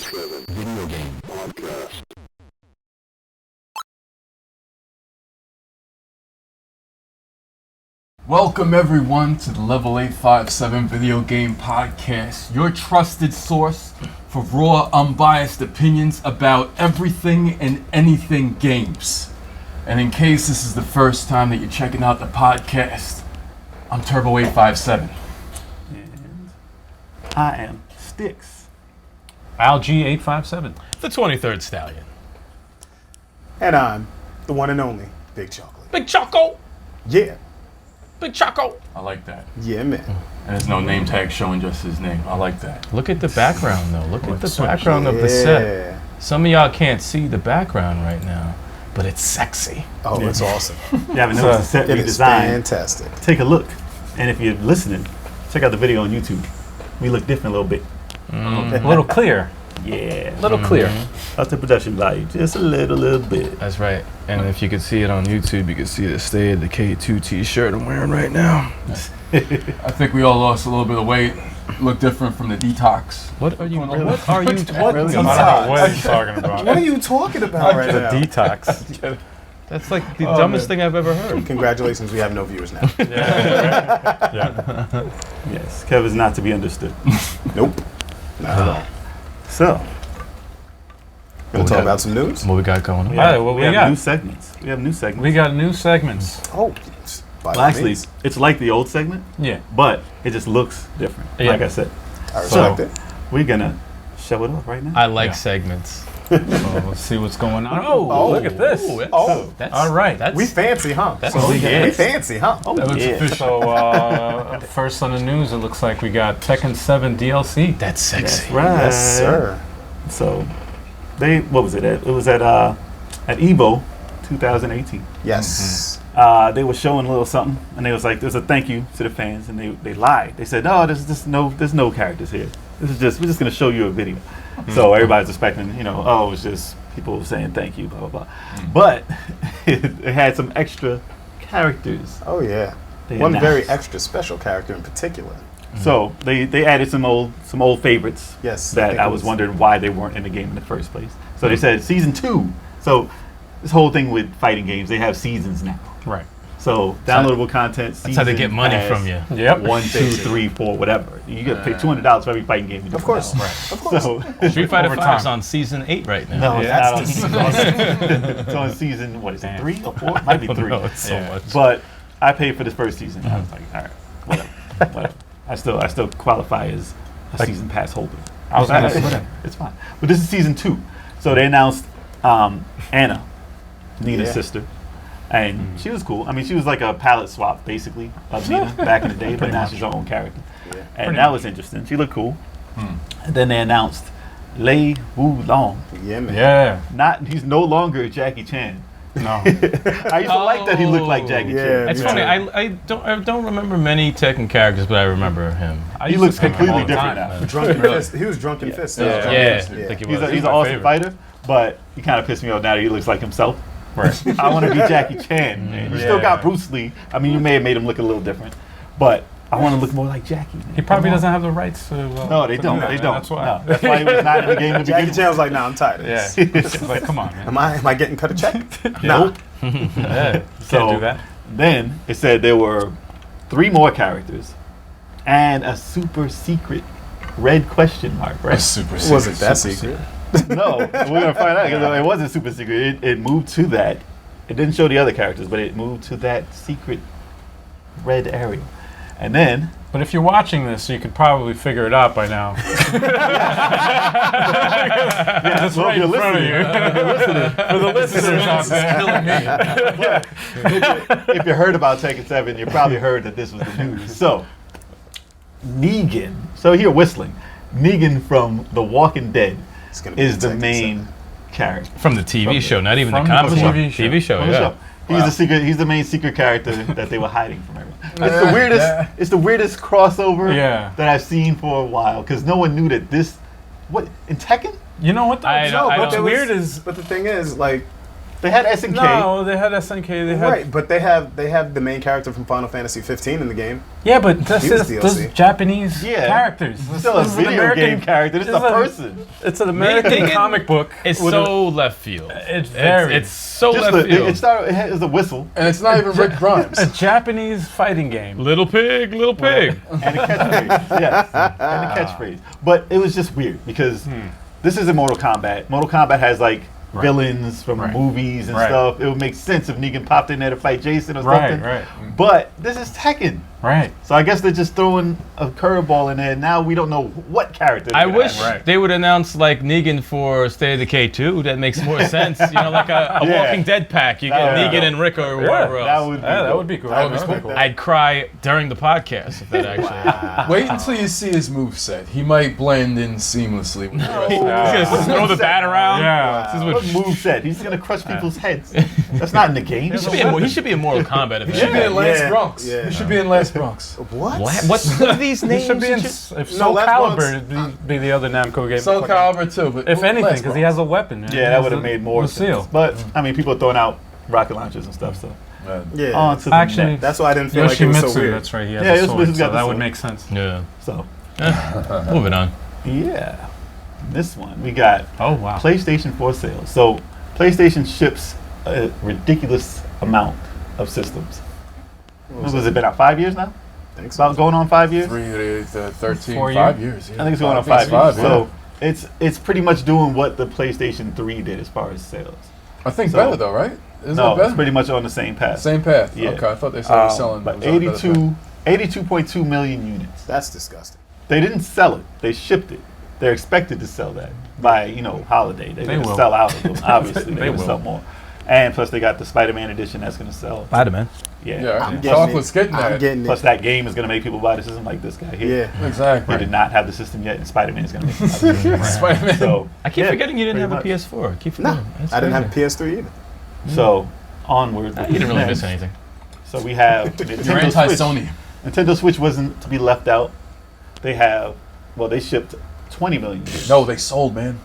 857 Video Game Podcast. Welcome everyone to the Level 857 Video Game Podcast, your trusted source for raw, unbiased opinions about everything and anything games. And in case this is the first time that you're checking out the podcast, I'm Turbo 857. And I am Styx. Algae 857. The 23rd Stallion. And I'm the one and only Big Chocolate. Big Choco! Yeah. Big Choco! I like that. Yeah, man. And there's no name tag showing just his name. I like that. Look at the background though. Look at the so background of the Yeah. set. Some of y'all can't see the background right now, but it's sexy. Oh, it's awesome. You haven't noticed the set It we is designed. fantastic. Take a look. And if you're listening, check out the video on YouTube. We look different a little bit. A little clear. Yeah. A little clear. Up the production value. Just a little bit. That's right. And if you could see it on YouTube, you could see the State of the K2 t-shirt I'm wearing right now. I think we all lost a little bit of weight. Look different from the detox. What are you Really? What are you What talking detox? about? What are you talking about? What are you talking about right The now? detox. That's like the dumbest thing I've ever heard. Congratulations, we have no viewers now. Yes. Kev is not to be understood. Nope. Not at all. So, Gonna talk about some news? What we got going on? we All right, have, what we we have got? new segments. We have new segments. We got new segments. Oh, by Well, all actually, means. it's like the old segment, Yeah. but it just looks different. Yeah. Like I said. I respect So, it. we're going to show it off right now. I like Yeah. segments. So let's see what's going on. Oh, Oh, look at this. Oh, That's, All right. That's, we fancy, huh? That's Oh, We yes. fancy, huh? Oh, That looks yeah. official. So first on the news, it looks like we got Tekken 7 DLC. that's sexy. That's right. Yes, sir. So, what was it at? It was at Evo 2018. Yes. They were showing a little something, and they was like, "There's a thank you to the fans," and they lied. They said, "No, there's no characters here. We're just gonna show you a video." So everybody's expecting, oh, it's just people saying thank you, blah blah blah. But it had some extra characters. Oh, yeah. They One very announced. extra special character in particular. So they added some old favorites. Yes. That think I it was wondering why they weren't in the game in the first place. So they said season 2. So this whole thing with fighting games, they have seasons now. Right. So downloadable content. That's how they get money pass, from you. Yep. 1, 2, 3, 4, whatever. You get to pay $200 for every fighting game you do. Of course. now. Of course. So Street Fighter Over 5's time. on season 8 right now. no, Yeah. it's not on season. It's on season. What is it? Damn. 3 or 4? Might be 3. No, it's so Yeah. much. But I paid for this first season. I was like, all right, whatever. I still qualify as a season pass holder. I was gonna say. Whatever, it's fine. But this is season 2, so they announced Anna, Nina's Yeah. sister, and she was cool. I mean, she was like a palette swap basically of Nina back in the day, but Pretty now much. she's her own character, Yeah. and Pretty that much. was interesting. She looked cool. And then they announced Lei Wulong. Yeah, man. Yeah. He's no longer Jackie Chan. No. I used to like that he looked like Jackie Yeah, Chan. It's me funny. too. I don't remember many Tekken characters, but I remember him. I He used to looks pick him completely all the different time. now. Drunken Fist. He was Drunken Yeah. Fist. Yeah. Drunken Yeah, Fist, I think he He's was. he's an my awesome favorite. fighter, but he kind of pissed me off now that he looks like himself. Right. I want to be Jackie Chan, man. You still got Bruce Lee. I mean, you may have made him look a little different, but I want to look more like Jackie. Man. He probably Come on. doesn't have the rights to. No, they to don't. do that, They man. don't. That's why. No, that's why he was not in the game to Jackie begin Chan was like, nah, I'm tired of Yeah. this. It's like, come on, man. Am I getting cut a check? with. Nah. Nope. Yeah. You So can't do that. then it said there were 3 more characters and a super secret red question mark, right? Super It wasn't that secret. No, we're gonna find out because it wasn't super secret. It moved to that. It didn't show the other characters, but it moved to that secret red area. And then, But if you're watching this, you could probably figure it out by now. yeah, It's right in front of you. For the listeners out there. if you heard about Tekken 7, you probably heard that this was the news. So, Negan. So here, whistling. Negan from The Walking Dead It's gonna be is the Tekken main 7. character. From the TV show, not even the from the comic book. TV show. TV show, From the yeah. show. He's the secret. He's the main secret character that they were hiding from everyone. It's the weirdest. It's the weirdest crossover Yeah. that I've seen for a while because no one knew that this. What in Tekken? You know what? Though? I No, don't- what's there weird was- is But the thing is, like, They had SNK. No, they had SNK. They had Right, but they have the main character from Final Fantasy 15 in the game. Yeah, but this He was is DLC. Japanese Yeah. characters. It's still a This is an video American game character. This is a person. It's an American Negan comic book. It's with so left field. It's very. It's so Just left field. it has a whistle And it's not even Rick Grimes. a Japanese fighting game. Little pig, little pig. and a catchphrase. Yes, and a catchphrase. But it was just weird because this isn't Mortal Kombat. Mortal Kombat has like villains from movies and stuff. It would make sense if Negan popped in there to fight Jason or something. Right. But this is Tekken. Right. So I guess they're just throwing a curveball in there. Now we don't know what character. I they're gonna wish have. they would announce like Negan for State of Decay 2. That makes more sense. You know, like a Yeah. Walking Dead pack. You get That would Negan be and Rick or whatever else. That would be Yeah, that dope. would be cool. That would be That would be cool. cool. I'd cry during the podcast if that actually. Wait until you see his moveset. He might blend in seamlessly with the rest He's of it. gonna throw the bat around. Yeah. This is What what move set? He's gonna crush people's heads. That's not in the game. he should be in Mortal Kombat. If He should be in Last Yeah. Bronx. Yeah. He should be in Last Bronx. What? What's these He names? should be in. and If shit? Soul Last Calibur Bronx- would be the other Namco game. Soul Calibur too, but If anything, Last because he Bronx. has a weapon. Man. Yeah, that would have made more Lucille. sense. But I mean, people are throwing out rocket launchers and stuff. So Yeah. on to the Actually, next. That's why I didn't feel like it was so Yoshimitsu, weird. that's right. He has Yeah, a Yoshimitsu's sword, got so the that would sword. make sense. Yeah. So Moving on. yeah, this one we got Oh wow. PlayStation 4 sales. So PlayStation ships a ridiculous amount of systems. What has it been out 5 years now? Think so. About going on 5 years. 13, 4 5 years. Yeah. I think it's going on I 5 years. yeah. So it's pretty much doing what the PlayStation 3 did as far as sales. I think so- better though, right? Isn't No, it better? it's pretty much on the same path. Same path. Yeah. Okay, I thought they said they were selling. But it was on a better path. 82.2 million units. That's disgusting. They didn't sell it. They shipped it. They're expected to sell that by, holiday. They're going to will. sell out of them. Obviously, They they're going to will. sell more. And plus, they got the Spider-Man edition that's going to sell. Spider-Man. Yeah. Yeah, I'm getting Chocolate's it. getting I'm that. getting Plus, it. that game is going to make people buy the system like this guy here. Yeah. Exactly. He did not have the system yet, and Spider-Man is going to make people buy the system. Spider-Man. So, I keep yeah, forgetting you didn't have pretty a much. PS4. I keep No, forgetting. That's I didn't have a crazy. PS3 either. So, onward. You didn't really miss anything. So, we have You're Nintendo Switch. anti-Sony. Nintendo Switch wasn't to be left out. They shipped 20 million units. No, they sold, man.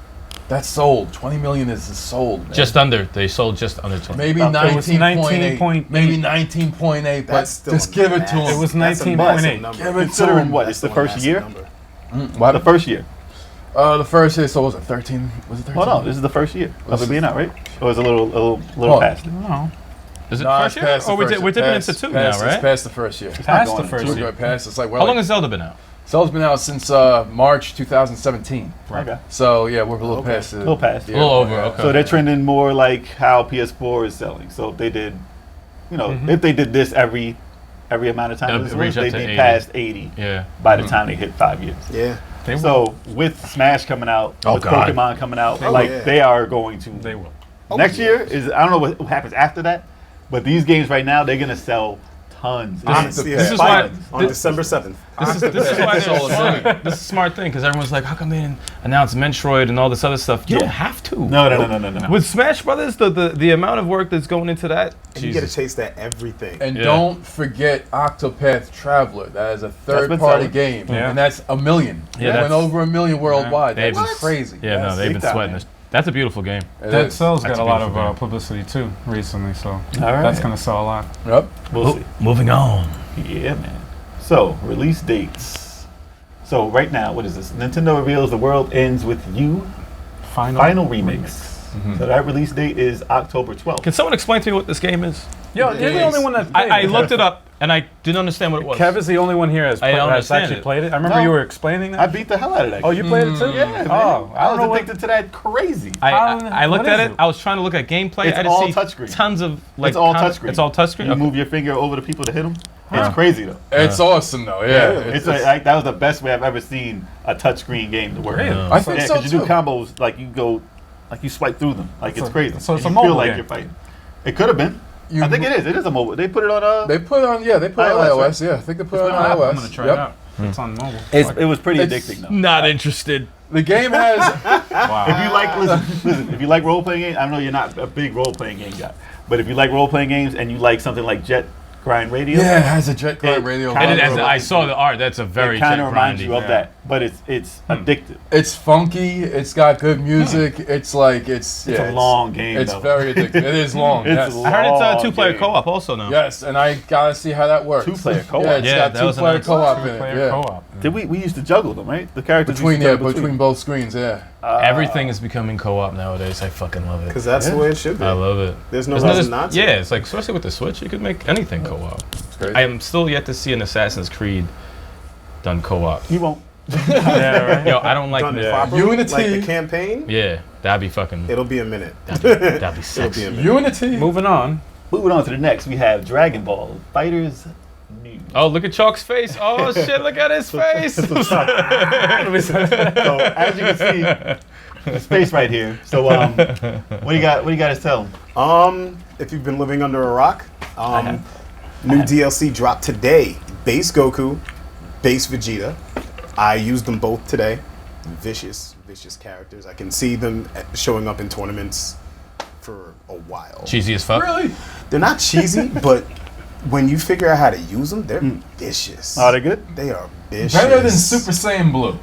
That's sold. 20 million is sold, man. Just under. They sold just under 20. maybe It was 19.8. 19.8. Maybe 19.8. But That's still just give it to massive. them. It was That's a 19.8. massive number. Give it to Considering them. what? That's It's the still a first massive year? number. Why The first year. the first year, so was it 13? Was it 13? Oh no, this is the first year of it being out, right? Or was it a little Oh. past it? No. Is it Nah, first it's year? past the Or first we're dipping past- into two past- now, right? It's past the first year. Past the going first We're year. going past. It's like, well, How long has Zelda been out? Zelda's been out since March 2017. Okay. So yeah, we're a little Okay. past it. A little past. A little over, okay. So they're trending more like how PS4 is selling. So if they did, if they did this every amount of time, They'll this reach was, up they'd to be 80. past 80 Yeah. by the time they hit 5 years. Yeah. So with Smash coming out, Oh, with God. Pokemon coming out, Oh, like yeah. they are going to. They will. Next year is I don't know what happens after that, but these games right now they're gonna sell tons. Honestly, This is Spider- why- on December 7th. This is why That's all they're it's smart. doing. This is a smart thing because everyone's like, how come they didn't announce Metroid and all this other stuff? You Yeah. don't have to. No. With Smash Brothers, the amount of work that's going into that, And you get a Jesus. taste of everything. And Yeah. don't forget Octopath Traveler. That is a been third-party selling. game, Yeah. and that's 1 million. Yeah, It went that's- over 1 million worldwide. They've That's been- crazy. Yeah, no, That's they've been big time, sweating man. this. That's a beautiful game. It Dead is. Cells That's got a a lot of beautiful game. publicity too recently, so right. that's gonna sell a lot. Yep. We'll see. Moving on. Yeah, man. So, release dates. So, right now, what is this? Nintendo reveals The World Ends With You Final Remix. So, that release date is October 12th. Can someone explain to me what this game is? Yo, you're the only one that played I it. looked it up and I didn't understand what it was. Kev is the only one here I don't that's understand actually it. played it. I remember No. you were explaining I that. beat the hell out of that Oh, game. you played it too? Yeah, man. Oh, I was don't know what- addicted to that crazy. I looked what at is it. it? I was trying to look at gameplay. It's I just all see touchscreen. tons of like. It's all comments. touchscreen. It's all touchscreen. You Okay. move your finger over the people to hit them. It's crazy, though. It's awesome, though. Yeah. It's like that was the best way I've ever seen a touchscreen game to work. Really? I think Yeah, so, because you do too. combos, like you go, like you swipe through them. Like it's crazy. so it's And a you feel mobile like game. you're fighting. It could have been. You I think it is. It is a mobile. They put it on They put it on, they put it on iOS, iOS. Yeah, I think they put it on on Apple. iOS. I'm gonna try Yep. it out. It's on mobile. it was pretty It's- addicting though. Not interested. The game has, Wow. If you like, listen, if you like role playing games, I know you're not a big role playing game guy, but if you like role playing games and you like something like Jet grind radio. Yeah, it has a jet grind It radio. kinda I saw the art. That's a very It kind jet of reminds grindy. you of that, but it's addictive. It's funky. It's got good music. It's like it's a long game. It's though. very addictive. It is long. It's Yes. long. I heard it's a Oh, 2-player game. co-op also now. Yes, and I gotta see how that works. 2-player co-op? Yeah, it's Yeah, got that was 2-player announced. co-op in it. Two-player Yeah. co-op. Did we used to juggle them, right? The characters Between used to between both screens. Yeah. Everything is becoming co-op nowadays. I fucking love it. Because that's the way it should be. I love it. There's no Isn't reason not to. Yeah, it's like, especially with the Switch, you could make anything co-op. Crazy. I am still yet to see an Assassin's Creed done co-op. You won't. Yeah, right. Yo, I don't like Done that. properly, Unity. like the campaign, Yeah, that'd be fucking. it'll be a minute. That'd be It'll be sexy. a minute. Unity. Moving on. Moving on to the next, we have Dragon Ball Fighters News. Oh, look at Chalk's face. Oh shit, look at his face. So as you can see, the space right here. So what do you got? What do you got to tell them? If you've been living under a rock, new DLC dropped today. Base Goku, Base Vegeta. I used them both today. Vicious characters. I can see them showing up in tournaments for a while. Cheesy as fuck. Really? They're not cheesy, but when you figure out how to use them, they're vicious. Oh, they're good. They are vicious. Better than Super Saiyan Blue.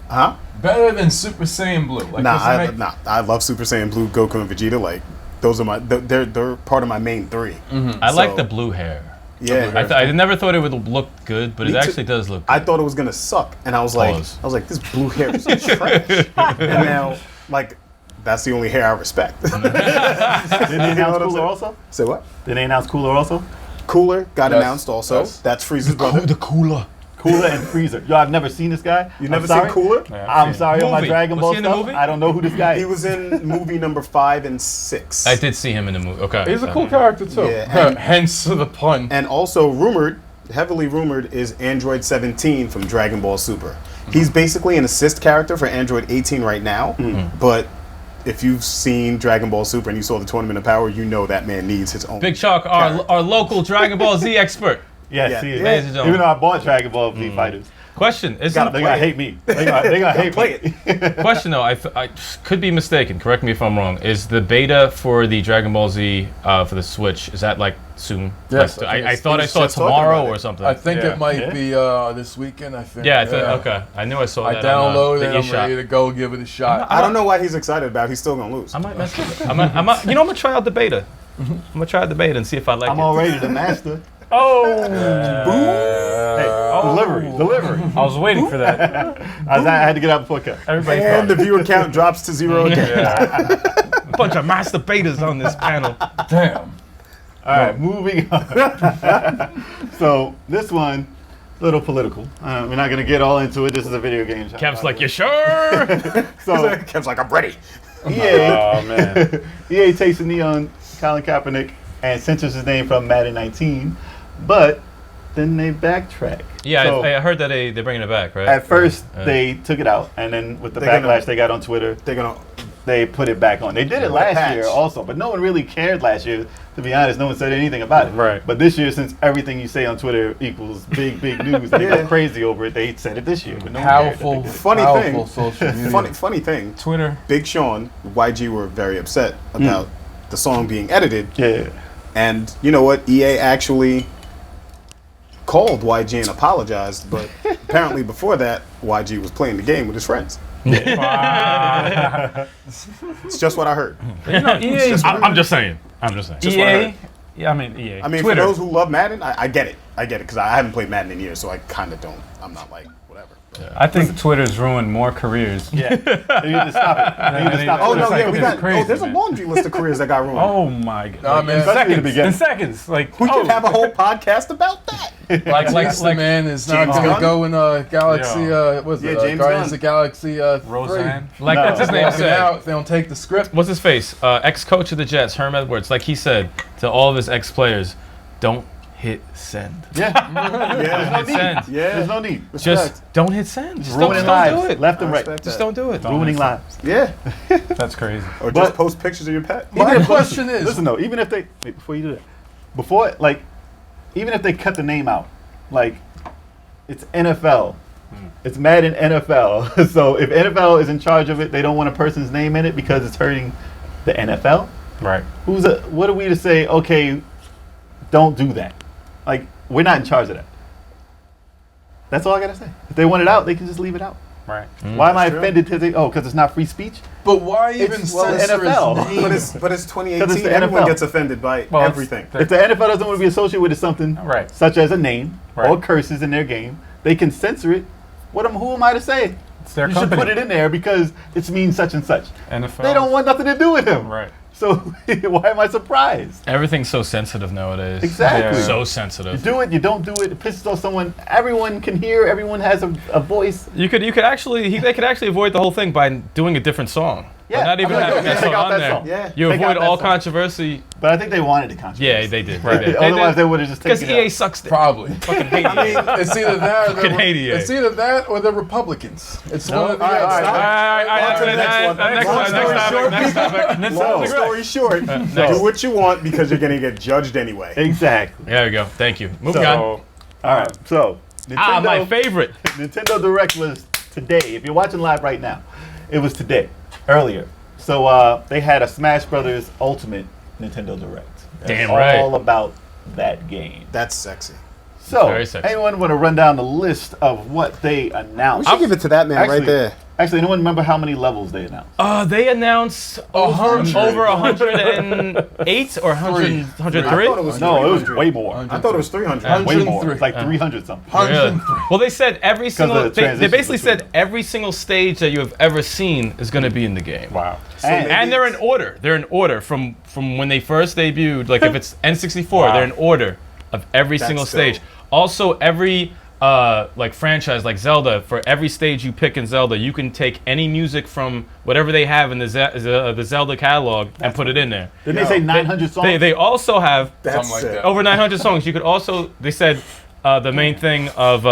Huh? Better than Super Saiyan Blue. Like, does it make- I love Super Saiyan Blue, Goku, and Vegeta. Like, those are my. They're part of my main three. I like So- the blue hair. Yeah. I never thought it would look good, but Me it too. actually does look good. I thought it was gonna suck, and I was like, Pause. this blue hair is trash. And now, like, that's the only hair I respect. Did they know announce what I'm Cooler saying? also? Say what? Did they announce Cooler also? Cooler got Yes. announced also. Yes. That's Frieza's brother. The cooler. Cooler and Freezer. Yo, I've never seen this guy. You I'm never sorry. seen Cooler? I'm sorry on my Movie. Dragon Was Ball he in the stuff. movie? I don't know who this guy He is. was in movie number 5 and 6. I did see him in the movie. Okay. He's a cool character too. Yeah, and- Hence the pun. And also heavily rumored, is Android 17 from Dragon Ball Super. He's basically an assist character for Android 18 right now, but if you've seen Dragon Ball Super and you saw the Tournament of Power, you know that man needs his own. Big Chalk, our local Dragon Ball Z expert. Yes, Yeah. he is. Ladies and gentlemen. Even though I bought Dragon Ball Z Fighters, Question. they gotta hate me. They gotta hate play me. it. Question though, I could be mistaken. Correct me if I'm wrong. Is the beta for the Dragon Ball Z for the Switch? Is that like soon? Yes, Like, I think I thought I he's saw it just talking tomorrow about it. or something. I think Yeah. it might Yeah. be this weekend. I think. yeah, I thought okay. I knew I saw I that. downloaded on, it. I'm ready to go give it a shot. I don't know why he's excited about it. He's still going to lose. I might mess with it. I'm gonna try out the beta. I'm gonna try out the beta and see if I like I'm it. already the master. Oh, Delivery. I was waiting for that. I had to get out before cut. Everybody And the viewer count drops to 0 again. a bunch of master betas on this panel. Damn. All right, moving on. So this one, little political. We're not gonna get all into it. This is a video game. Kev's like, you sure? So Kev's like, I'm ready. EA, Oh man. EA takes the knee on Colin Kaepernick and censors his name from Madden 19, but then they backtrack. Yeah, So, I heard that they're bringing it back, right? at first they took it out, and then with the They're gonna- backlash they got on Twitter, They're going to. they put it back on. They did it With a last patch. year also, but no one really cared last year. To be honest, no one said anything about it. Right. But this year, since everything you say on Twitter equals big news, they Yeah. go crazy over it. They said it this year, but no one cared that they Powerful, did it. Funny powerful thing. social media. Funny thing. Twitter. Big Sean, YG were very upset about the song being edited. Yeah. And you know what? EA actually called YG and apologized, but apparently before that, YG was playing the game with his friends. It's just what I heard. EA, I'm just saying. Just what I heard. Yeah, I mean EA. I mean, Twitter. for those who love Madden, I get it. I get it because I haven't played Madden in years, so I kind of don't. I'm not like whatever. I think Twitter's ruined more careers. Yeah. They need to stop it. They need to stop Oh it. no, It's like- yeah, we it's got. crazy, there's man. a laundry list of careers that got ruined. Oh my god! Nah, man. in Especially in the seconds. beginning. In seconds, like We can have a whole podcast about that. Like the man is not James going to Gunn? go in Galaxy. What's Yeah, it? James Guardians Gunn. of the Galaxy. Roseanne. like No. that's his name Walking said. out if they don't take the script. What's his face? Ex-coach of the Jets, Herm Edwards. Like he said to all of his ex-players, don't hit send. Yeah. Yeah, Hit send. yeah. There's no need. Just Respect. don't hit send. Just Ruining don't lives. do it. Left and I right. respect Just that. don't do it. Ruining lives. Yeah, That's crazy. or But- just post pictures of your pet. My question is, Listen though, even if they wait, before you do that, even if they cut the name out, like it's NFL, it's Madden NFL. So if NFL is in charge of it, they don't want a person's name in it because it's hurting the NFL. Right. What are we to say? Okay, don't do that. Like, we're not in charge of that. That's all I gotta say. If they want it out, they can just leave it out. Right. Why am I true. offended to the? Oh, because it's not free speech. But why even It's- well, censor NFL. his name? But it's 2018. 'Cause it's the Everyone NFL. gets offended by Well, it's everything. If the NFL doesn't want to be associated with something, Right. such as a name or Right. curses in their game, they can censor it. Who am I to say? It's their You company. should put it in there because it means such and such. NFL. They don't want nothing to do with him. Right. So why am I surprised? Everything's so sensitive nowadays. Exactly. Yeah. So You sensitive. do it, you don't do it. It pisses off someone. Everyone can hear. Everyone has a voice. You could actually they could actually avoid the whole thing by doing a different song. Yeah, By not even I'm like, having yeah, that take song out on that there. song. Yeah. You Take out avoid that all song. controversy. But I think they wanted the controversy. Yeah, they did. Right. They did. Otherwise, they would have just because taken EA it sucks. Probably. Fucking hate I EA. mean, it's either that or Fucking hate EA. it's either that or the Republicans. It's one of the all right, other. all right. On to the next one. Next Long one. story short, Next topic. Long story short, do what you want because you're gonna get judged anyway. Exactly. There we go. Thank you. Moving So- on. So, All right. So, Nintendo, My favorite. Nintendo Direct was today. If you're watching live right now, it was today, earlier. So they had a Smash Brothers Ultimate Nintendo Direct. Damn All right. about that game. That's sexy. So, Very sexy. anyone want to run down the list of what they We announced? should give it to that man right there. Actually, anyone remember how many levels they announced? They announced over 108 or 100, I thought it 103. was No, it was 300. way more. I thought it was 300. Way more. 103. It's like 300 something. Really? Well, they said every single. of the They transition basically between said every single stage that you have ever seen is going to be in the game. wow. And they're in order. They're in order from when they first debuted. Like if it's N64, they're in order of every single stage. dope. Also, every like franchise, like Zelda, for every stage you pick in Zelda, you can take any music from whatever they have in the Zelda catalog and put it in there. Didn't they say 900 songs? They also have That's Something like sick. that. over 900 songs. You could also, they said, the main thing of,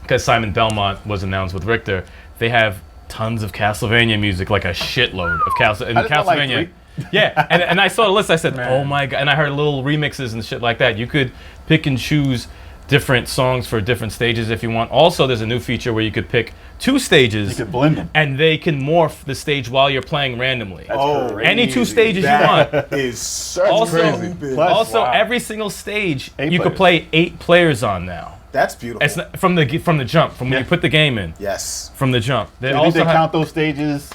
because Simon Belmont was announced with Richter, they have tons of Castlevania music, like a shitload of Castlevania. Yeah, and I saw the list. I said, "Oh my god!" And I heard little remixes and shit like that. You could pick and choose different songs for different stages if you want. Also, there's a new feature where you could pick two stages, You could blend them. and they can morph the stage while you're playing randomly. Oh, Any two stages you that want. is so Also, stupid. Plus- also Wow. every single stage 8 you could players. play 8 players on now. That's beautiful. It's not, from the jump, from when you put the game in, Yes. from the jump. They Do you think they also count those stages,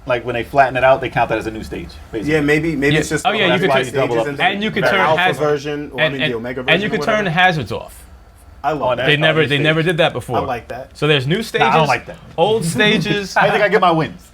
like when they flatten it out, they count that as a new stage? Basically. Yeah, maybe Yeah. it's just Oh, yeah, you could like turn- double up. stages and you could the turn alpha hazard version or I mean the omega version. and you could or turn whatever. hazards off. I love that. They on never the they stage. never did that before. I like that. So there's new stages. don't like that. Old stages. I think I get my wins.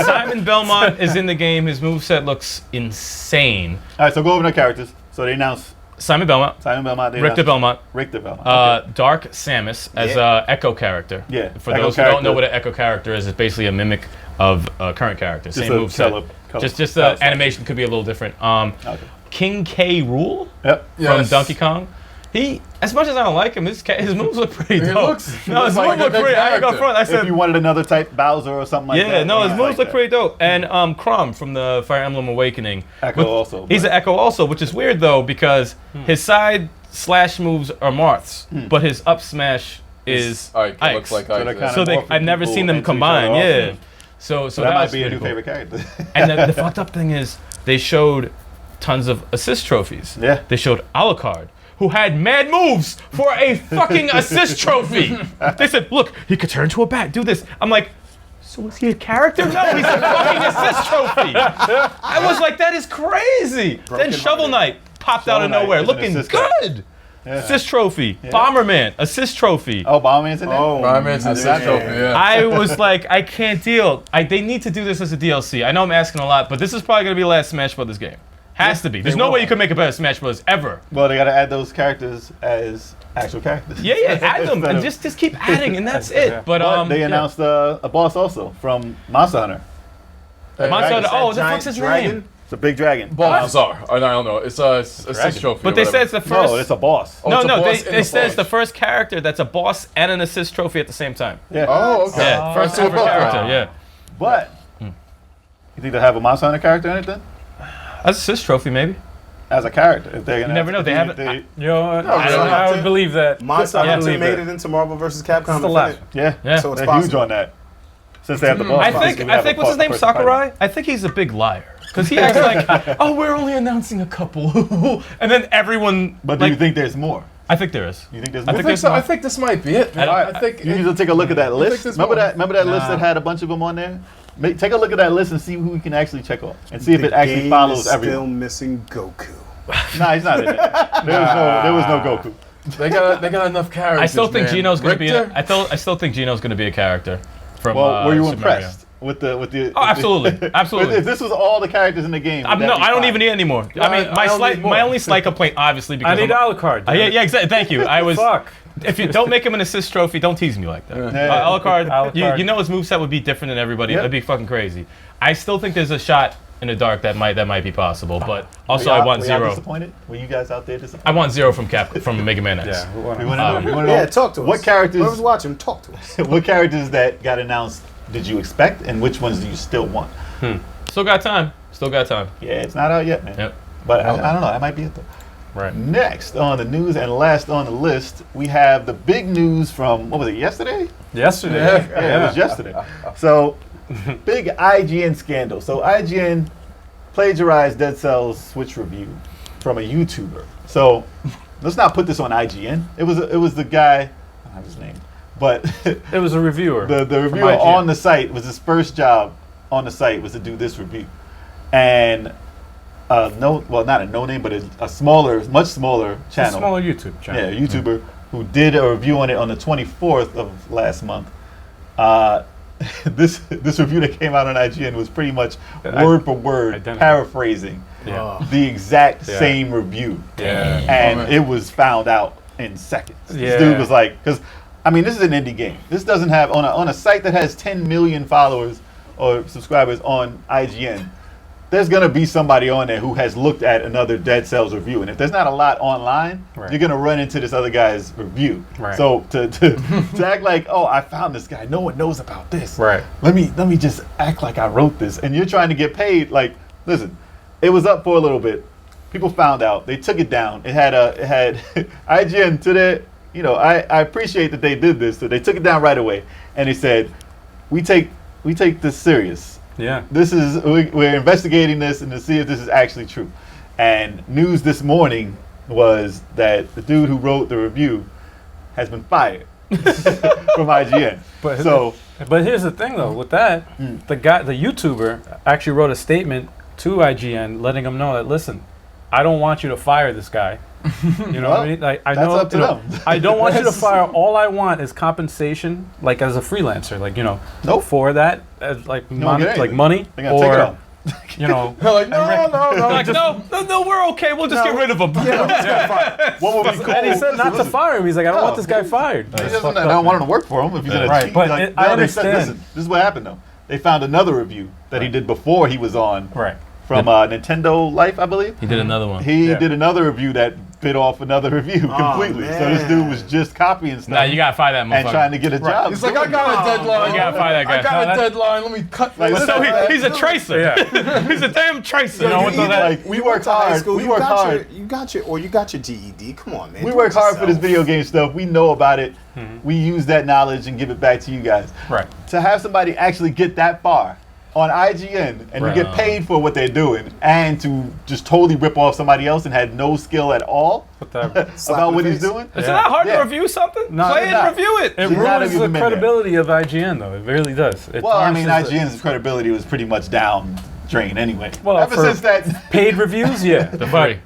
Simon Belmont is in the game. His moveset looks insane. All right, so go over the characters. So they announced Simon Belmont, Simon Belmont. They Richter announced Belmont, Richter Belmont. Okay. Dark Samus as Yeah. a Echo character. Yeah, For Echo those who don't know character. what an Echo character is, it's basically a mimic of a current character. Just Same a moveset. color- Just color the style. animation could be a little different. Okay. King K. Rool Yep. from Yes. Donkey Kong. He, as much as I don't like him, his moves look pretty He dope. looks- he no, looks his like moves a look good pretty. I ain't go character. front. I If said, you wanted another type Bowser or something like that. yeah, no, his he's moves like look that. pretty dope. And Chrom from the Fire Emblem Awakening. Echo also, He's but- an Echo also, which is weird though because his side slash moves are Marths, but his up smash is Ike. It Ike's. looks like So Ike. they're yeah. kinda So morphing I've never people seen them into each combine. other Yeah. also. So So that was might be a pretty new cool. favorite character. And the fucked up thing is they showed tons of assist trophies. Yeah. They showed Alucard, who had mad moves for a fucking assist trophy. They said, look, he could turn to a bat, do this. I'm like, so is he a character? No, he's a fucking assist trophy. I was like, that is crazy. Then Shovel Knight popped out of Shovel Knight nowhere, is an looking assist good. Assist trophy. Bomberman, assist trophy. Oh, Bomberman's in there? Oh, Fireman's in man. the trophy, yeah. I was like, I can't deal. They need to do this as a DLC. I know I'm asking a lot, but this is probably going to be the last Smash Brothers game. Has to be. There's no way you can make a better Smash Bros. Ever. Well, they got to add those characters as actual characers. Yeah, add them and just keep adding, and that's it. But But they yeah. announced a boss also from Monster Hunter. Monster Hunter. Oh, what the Giant fuck's his dragon? name? It's a big dragon. Balthazar. I don't know. It's a assist trophy. But or they whatever. said it's the first. No, it's a boss. Oh, no, it's a no. boss They in the said it's the boss. first character that's a boss and an assist trophy at the same time. Yeah. Oh, okay. Yeah, first So ever both character. are. Yeah, But you think they'll have a Monster Hunter character in it then? that's assist trophy maybe. As a character, if they're gonna. You never know. They haven't- You know what? really. I would believe that. Monster Yeah. Hunter believe made that. it into Marvel vs. Capcom. It's the last Infinite. Yeah. Yeah. So it's They're possible. huge on that. Since they have the boss. I fight, think we have a what's his name, person fighting. Sakurai. I think he's a big liar. Because he acts like, oh, we're only announcing a couple. And then everyone... But do you think there's more? I think there is. You think there's I more? think I think so. I think this might be it, man. I think You need to take a look at that list. there's Remember more. that list that had a bunch of them on there? Take a look at that list and see who we can actually check off. And see if it actually game follows is still everyone. missing Goku. Nah, he's not in there. There was no Goku. they got enough characters. I still think man. Gino's going to be... Richter? I still think Gino's going to be a character from Well, were you Super Mario. impressed with the? Oh, absolutely. Absolutely. If this was all the characters in the game, would that No, be I don't fine? even need any more. Yeah, I mean, I don't need more. my only slight complaint, obviously, because I need Alucard. yeah, exactly. Thank you. I was. Fuck. If you don't make him an assist trophy, don't tease me like that. Yeah. Alucard, Alucard. you know his moveset would be different than everybody. Yeah. It'd be fucking crazy. I still think there's a shot in the dark that might be possible, but also Were I y'all- want were y'all 0. disappointed? Were you guys out there disappointed? I want 0 from Mega Man X. Yeah. You want to know? You wanna know Yeah, talk to us. What characters? Whoever's watching, talk to us. What characters that got announced did you expect, and which ones do you still want? Still got time. Still got time. Yeah, it's not out yet, man. Yep. But I don't know. That might be it though. Right. Next on the news and last on the list, we have the big news from what was it? Yesterday? Yesterday. Yeah, it was yesterday. So, big IGN scandal. So IGN plagiarized Dead Cells Switch review from a YouTuber. So let's not put this on IGN. It was the guy. I don't have his name, but It was a reviewer. the reviewer IGN. on the site was his first job on the site was to do this review, and not a no name, but a smaller, much smaller It's a channel. smaller YouTube channel. Yeah, a YouTuber who did a review on it on the 24th of last month. This review that came out on IGN was pretty much word for word Identical. paraphrasing Yeah. the exact Yeah. same review, Yeah. and Alright. it was found out in seconds. Yeah. This dude was like, because I mean, this is an indie game. This doesn't have on a site that has 10 million followers or subscribers on IGN. There's gonna be somebody on there who has looked at another Dead Cells review, and if there's not a lot online, Right. you're gonna run into this other guy's review. Right. So to act like, oh, I found this guy, no one knows about this. Right. Let me just act like I wrote this, and you're trying to get paid. Like, listen, it was up for a little bit. People found out. They took it down. It had IGN to their. You know, I appreciate that they did this. So they took it down right away, and they said, we take this serious. Yeah. This is we're investigating this and to see if this is actually true. And news this morning was that the dude who wrote the review has been fired from IGN. But here's the thing though, with that, the YouTuber actually wrote a statement to IGN letting them know that listen, I don't want you to fire this guy. You know what I mean? Like, I that's know, up to you know, them. I don't want you to fire. All I want is compensation, like as a freelancer, like Nope. for that, as like You don't get like anything. money, They gotta take it off. you know. They're like, no, Like, no, we're okay. We'll just get rid of him. What would be cool? And he said not to fire him. He's like, I don't No. want this guy fired. He doesn't, I don't want him to work for him if he's gonna Right, cheat. but Like, I they said, understand. listen, this is what happened though. They found another review that he did before he was on Right. from Nintendo Life, I believe. He did another one. He Yeah. did another review that bit off another review completely. So this dude was just copying stuff Nah, you gotta fire that and motherfucker. trying to get a job. He's like, I got a deadline. You gotta fire that guy. I got No, a deadline. Let me cut. Like, this So out. he's a tracer. Yeah. He's a damn tracer. You know what, though, that- like we work To high hard. school, We you work got hard. you got your GED. Come on, man. We Do work it hard for this yourself. video game stuff. We know about it. We use that knowledge and give it back to you guys. Right. To have somebody actually get that far on IGN and Right. you get paid for what they're doing, and to just totally rip off somebody else and had no skill at all But that, Slap about in what the he's face. doing. Is it not hard Yeah. to review something? No, Play it's it not. and review it. it You gotta ruins give the him in there. credibility of IGN though. It really does. It Well, I mean, tarnishes the- IGN's credibility was pretty much down drain anyway. Well, Ever for- since that, paid reviews, yeah. The three.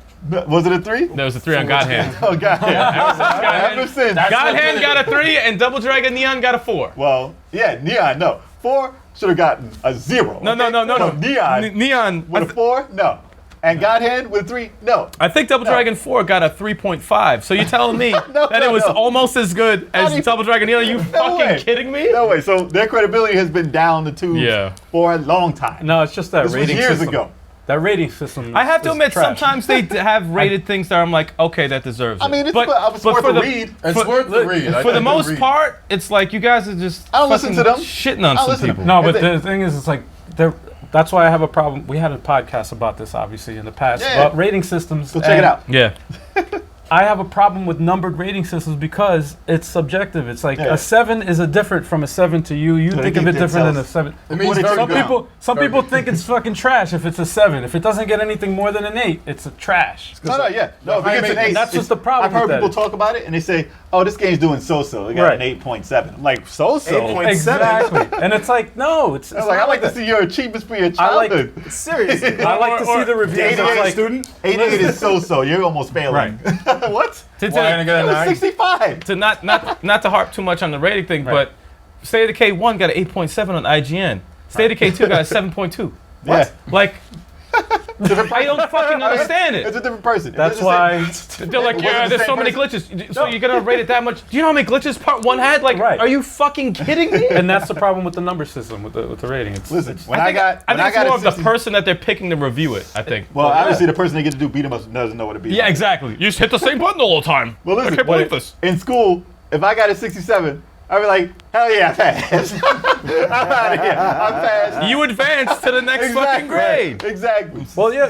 was it a 3? There was a 3 on God Hand. Oh God! Ever since. God Hand got a 3 and Double Dragon Neon got a 4. Well, yeah, Neon. No, 4 should have gotten a 0. No. Neon Neon. with a 4, no, and Godhand with 3, no. I think Double Dragon 4 got a 3.5 So you're telling me that it was no. almost as good as even- Double Dragon Neon? Are you fucking way. kidding me? No way. So their credibility has been down the tubes Yeah. for a long time. No, it's just that this was rating years system. ago. That rating system. I have to is admit, trash. sometimes they have rated things that I'm like, okay, that deserves it. I mean, it's but worth for a the, read. It's worth the read. For I the did most read. part, it's like you guys are just I don't listen fucking to them. shitting on I some listen to people. them. No, but Is it- the thing is, it's like that's why I have a problem. We had a podcast about this, obviously, in the past Yeah. about rating systems. Go check it and out. Yeah. I have a problem with numbered rating systems because it's subjective. It's like a 7 is a different from a 7 to you. You think of it different than a 7. It means very good. Some people think it's fucking trash if it's a 7. If it doesn't get anything more than an 8, it's a trash. No, if it gets an 8, that's just the problem. I've heard people talk about it and they say, "Oh, this game's doing so-so." They got an 8.7. I'm like, so-so. 8.7. Exactly. And it's like, no, it's like, I like to see your achievements for your childhood. Seriously. I like to see the reviews. 88 student. 88 is so-so. You're almost failing. What? To 65. to not to harp too much on the rating thing, but State of Decay 1 got an 8.7 on IGN. State of Decay 2 got a 7.2. Yeah. Like, I don't fucking understand It's it. a different person. That's why. They're like, It wasn't yeah, the there's same so many person. glitches. So you're gonna rate it that much? Do you know how many glitches Part 1 had? Like, Right. are you fucking kidding me? And that's the problem with the number system, with the rating. Listen, when I I think got it's more a of the 60 person that they're picking to review it, I think. Well, obviously the person they get to do beat 'em up doesn't know what a beat 'em Yeah, up is. exactly. You just hit the same button all the time. Well, listen, I can't believe this. in school, if I got a 67, I'd be like, hell yeah, I passed. I'm out of here. I passed. You advance to the next fucking grade. Exactly. Well, yeah.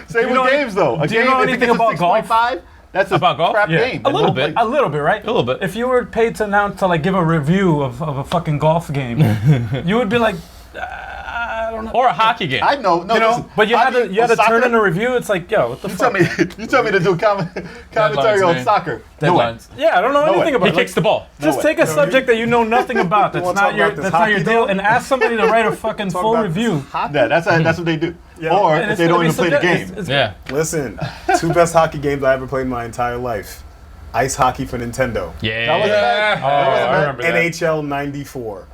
Same know with games, though. A do you game, know if it anything gets a about golf? 6.5, that's a About golf? crap Yeah. game. A little bit. A little bit, right? A little bit. If you were paid to like give a review of a fucking golf game, you would be like, I don't know. Or a hockey game. I know. No, You know, listen, but you had hockey to or turn soccer, in a review. It's like, yo, what the You fuck? tell me to do commentary on man. soccer. No way. Deadlines. Yeah, I don't know No anything way. about He it. kicks the ball. Just way. take a subject that you know nothing about. That's wanna not talk your about this that's not your hockey, deal, though? and ask somebody to write a fucking Talk full about review. this hockey. Yeah, that's what they do. Or And if it's they don't gonna even be play the subject- game. it's- Yeah. Listen, 2 best hockey games I ever played in my entire life. Ice hockey for Nintendo. Yeah. That wasn't bad. Oh, I remember that. NHL 94.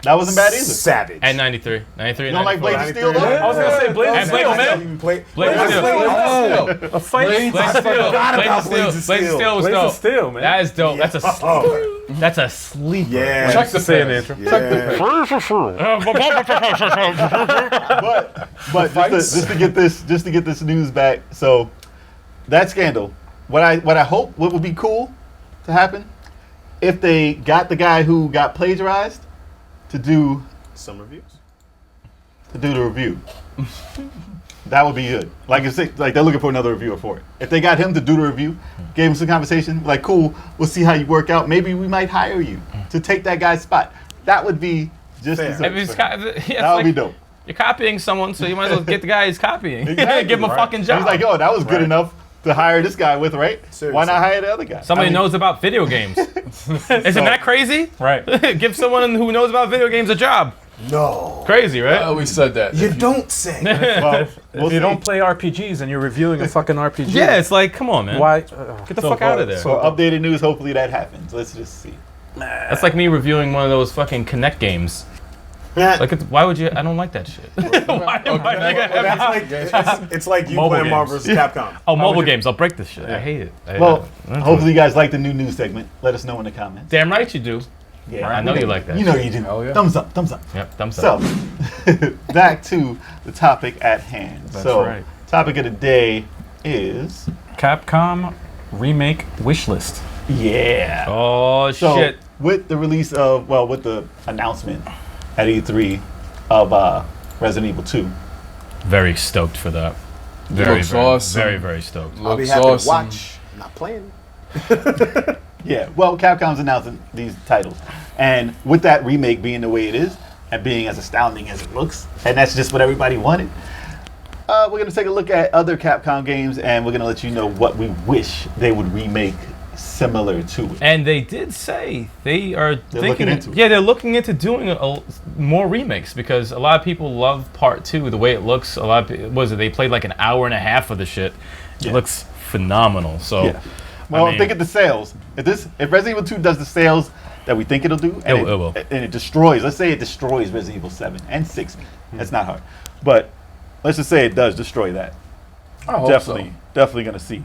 That wasn't bad either. Savage. And 93. 93 You and don't like 94. Blades of Steel, though? I was gonna say Blades And of Blades Steel, of man. You play, Blades of Steel. A fight. Blades Blades of Steel. forgot Blades about of Steel. Blades of Blades of Steel. Steel was Blades of dope. Steel, man. That is dope. That's a Oh, that's a sleeper. yeah. Check the Say in the fans. intro. Yeah. But just to get this news back. So that scandal. What I hope what would be cool to happen if they got the guy who got plagiarized to do Some reviews. the review. That would be good. Like they're looking for another reviewer for it. If they got him to do the review, gave him some conversation, like cool, we'll see how you work out. Maybe we might hire you to take that guy's spot. That would be just Fair. as I mean, it's that would be dope. You're copying someone, so you might as well get the guy who's copying. Exactly. Give him a Right. fucking He's job. like, oh, that was good enough to hire this guy with, right? Seriously. Why not hire the other guy? Somebody I mean, knows about video games. Isn't that crazy? Right. Give someone who knows about video games a job. No. Crazy, I right? always said that. You don't say. Well, we'll If you see. don't play RPGs and you're reviewing a fucking RPG, Yeah, it's like, come on, man. why? Get the fuck out of there. So updated news, hopefully that happens. Let's just see. That's like me reviewing one of those fucking Kinect games. Like, why would you? I don't like that shit. Why am I gonna- It's like you Mobile playing games. Marvel vs. Capcom. Oh, mobile games. I'll break this shit. I hate it. Well, hopefully you guys like the new news segment. Let us know in the comments. Damn right you do. Yeah, I know you like that. You know you do. Hell yeah. Thumbs up, thumbs up. Yep, thumbs So, up. back to the topic at hand. That's so, right. topic of the day is Capcom Remake Wish-list. yeah. Oh So, shit. with the release of with the announcement at E3 of Resident Evil 2. Very stoked for that. Very, Looks very, awesome. very, very stoked. I'll be Looks happy awesome. to watch. I'm not playing. Yeah, well, Capcom's announcing these titles. And with that remake being the way it is, and being as astounding as it looks, and that's just what everybody wanted, we're going to take a look at other Capcom games, and we're going to let you know what we wish they would remake similar to it. And they did say they are thinking. looking into it. Yeah, they're looking into doing more remakes because a lot of people love Part 2. The way it looks, a lot of they played like an hour and a half of the shit. It Yeah. looks phenomenal. So, Yeah. Well, I mean, think of the sales. If Resident Evil 2 does the sales that we think it'll do, and It will. and it destroys, let's say it destroys Resident Evil 7 and 6. That's not hard. But let's just say it does destroy that. I hope Definitely going to see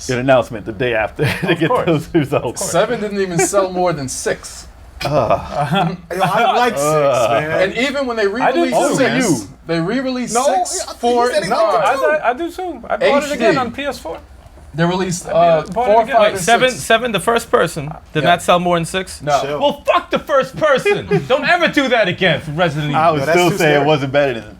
an announcement the day after they get course. those results. so. 7 didn't even sell more than 6. I like 6, man. And even when they do re-released too. 6, they re-released No, 6, I think 4, you said and it was 5. I do too. I bought it HD. again on PS4. They released bought it 4, again. 5, wait, and 7, 6. 7, the first person did Yeah. not sell more than 6. No. Chill. Well, fuck the first person. Don't ever do that again for Resident Evil. I would No, that's still too say it scary. wasn't better than,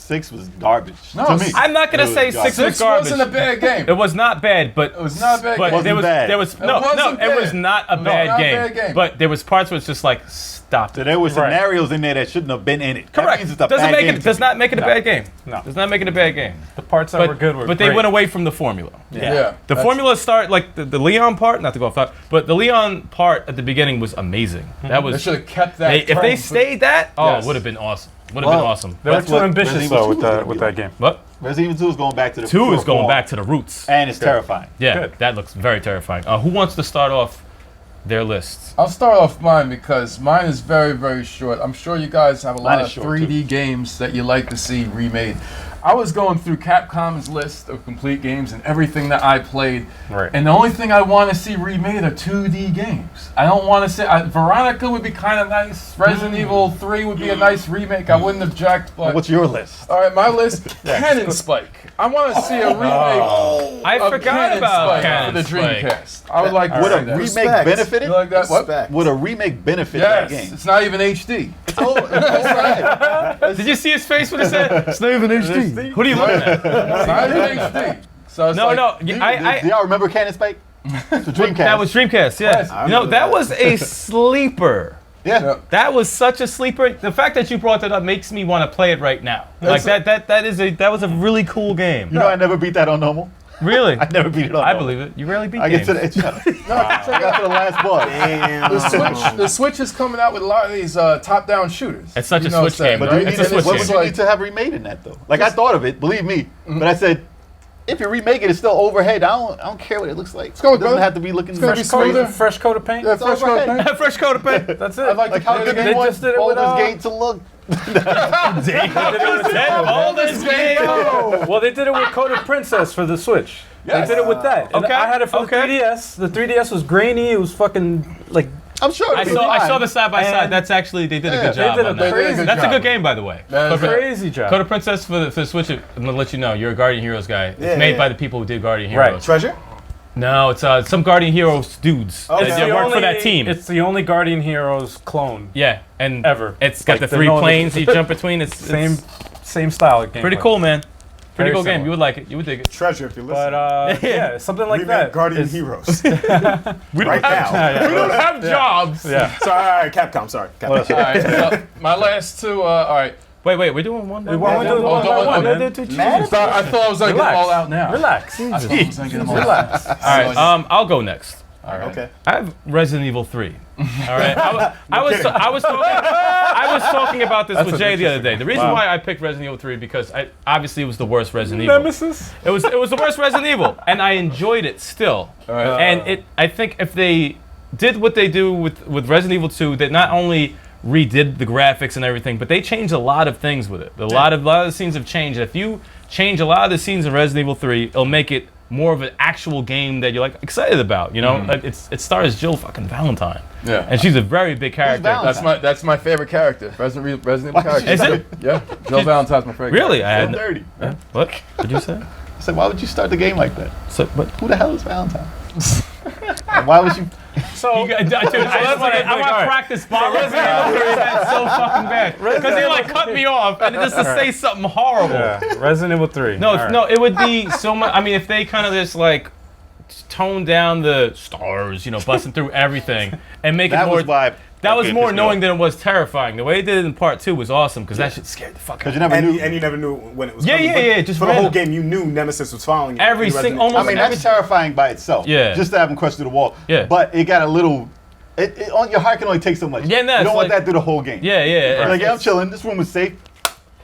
6 was garbage. No, to me. I'm not gonna It was say garbage. 6 was 6 garbage. wasn't a bad game. It was not bad, but It was not a bad but game. there was bad. there was It no wasn't it was bad. not a No, bad not a game. bad game. But there was parts where it's just like stop So it. there were Right. scenarios in there that shouldn't have been in it. That Correct. means it's a Doesn't bad make game it to does me. not make it a bad game. No. Does not make it a bad game. The parts that But, were good were but they great. went away from the formula. Yeah. The formula start like the Leon part, not to go off that, but the Leon part at the beginning was amazing. That They was should have kept that. if they turn. stayed that, oh, Yes. it would have been awesome. Would have been Well, awesome. They were That's too what ambitious Resident Evil though 2 with was gonna that be with like. that game. But Resident Evil 2 is going back to the 2 is pure going form. back to the roots. And it's terrifying. Yeah, Good. that looks very terrifying. Who wants to start off their lists? I'll start off mine because mine is very, very short. I'm sure you guys have a Mine lot is of short, 3D games that you like to see remade. I was going through Capcom's list of complete games and everything that I played, Right. and the only thing I want to see remade are 2D games. I don't want to see. Veronica would be kind of nice. Resident Evil 3 would be a nice remake. I wouldn't object, but What's your list? all right, my list: Cannon Spike. I want to see a remake. I of forgot Cannon about Spike Cannon for the Spike. Dreamcast. I would like to Would see a that. remake benefit You it? like that? What? Respect. Would a remake benefit Yes, that game? it's not even HD. Did you see his face when he said, It's not even HD. "Who are you looking at?" It's not even HD. So it's No, like, no, Do I y'all remember Cannon Spike? The Dreamcast. that was Dreamcast. Yes. Yeah, you know that was a sleeper. yeah. That was such a sleeper. The fact that you brought that up makes me want to play it right now. Like That's that was a really cool game. You know I never beat that on normal. Really, I never beat it on I normal. believe it. You rarely beat I get games. to the shut up. I got to the last boss. Damn. the Switch is coming out with a lot of these top-down shooters. It's such You a know Switch what I'm game, But saying, do you It's need a Switch what game. would you need to have remade in that though? Like I thought of it, believe me. But I said, if you remake it, it's still overhead. I don't care what it looks like. go, It doesn't brother. have to be looking gonna be fresh. smoother. Fresh coat of paint. Yeah, fresh coat of overhead. paint. Fresh coat of paint. That's it. I'd like Like to how play good the they game. want just did it with, Baldur's Gate to look. Baldur's Gate. Well, they did it with Code of Princess for the Switch. Yes. They did it with that. And Okay, I had it for okay. the 3DS. The 3DS was grainy. It was fucking like. I'm sure. I it'll be saw fine. the side by side. And- That's actually they did a Yeah, good they job did a on that. crazy good That's a job. good game, by the way. That is Crazy job. Code of Princess for the Switch. I'm gonna let you know. You're a Guardian Heroes guy. It's Yeah, made yeah. by the people who did Guardian Right. Heroes. Treasure? No, it's some Guardian Heroes dudes Okay. that work for that team. It's the only Guardian Heroes clone. Yeah, and Ever. It's got Like, the there's 3 no other- planes you jump between. It's Same style of game. pretty cool, man. Pretty Very cool game. similar. You would like it. You would dig it. Treasure, if you're listening. But yeah, something like Remake that. Guardian is- Heroes. We right now. We don't have jobs. Yeah. Sorry, all right, Capcom, sorry. Capcom. What else? All right. So my last two. All right. Wait, we're doing one. Why don't we do it Oh, one by don't- one, oh, man? Man, So I thought I was gonna get them Relax. all out now. Relax. I thought I was gonna get them all out. Relax. All right, I'll go next. All right. Okay. I have Resident Evil 3. All right, I was talking about this That's with an Jay the other day. The reason Wow. why I picked Resident Evil 3 because obviously it was the worst Resident Evil. Nemesis. It was the worst Resident Evil, and I enjoyed it still. All right. And I think if they did what they do with Resident Evil 2, that not only redid the graphics and everything, but they changed a lot of things with it. A lot of the scenes have changed. If you change a lot of the scenes in Resident Evil 3, it'll make it more of an actual game that you're like excited about. You know, it stars Jill fucking Valentine, Yeah. and she's a very big character. Valentine? That's my favorite character. Resident Evil character. Is it? Yeah. Jill Valentine's my favorite. Really? I So had dirty. what? What'd you say? I said, why would you start the game like that? So, what? Who the hell is Valentine? And why would you? So Dude, I want to practice Bob Resident Evil 3 that's so fucking bad because they like cut me off and just to say something horrible. yeah, Resident Evil 3. No, All right. no, it would be so much. I mean, if they kind of just like tone down the stars, you know, busting through everything and make That it more. was why. That was Okay, more pissed me knowing off. than it was terrifying. The way they did it in part 2 was awesome because that shit scared the fuck out Because of you me. never knew. And you never knew when it was Yeah, coming. yeah, but yeah, just for the whole random. game, you knew Nemesis was following you. Every in Resident single- Evil. almost I mean, that's terrifying by itself. Yeah. Just to have him crush through the wall. Yeah. But it got a little. On your heart can only take so much. Yeah, no, you it's don't want like- that through the whole game. Yeah, yeah. Like, yeah, I'm chilling. This room is safe.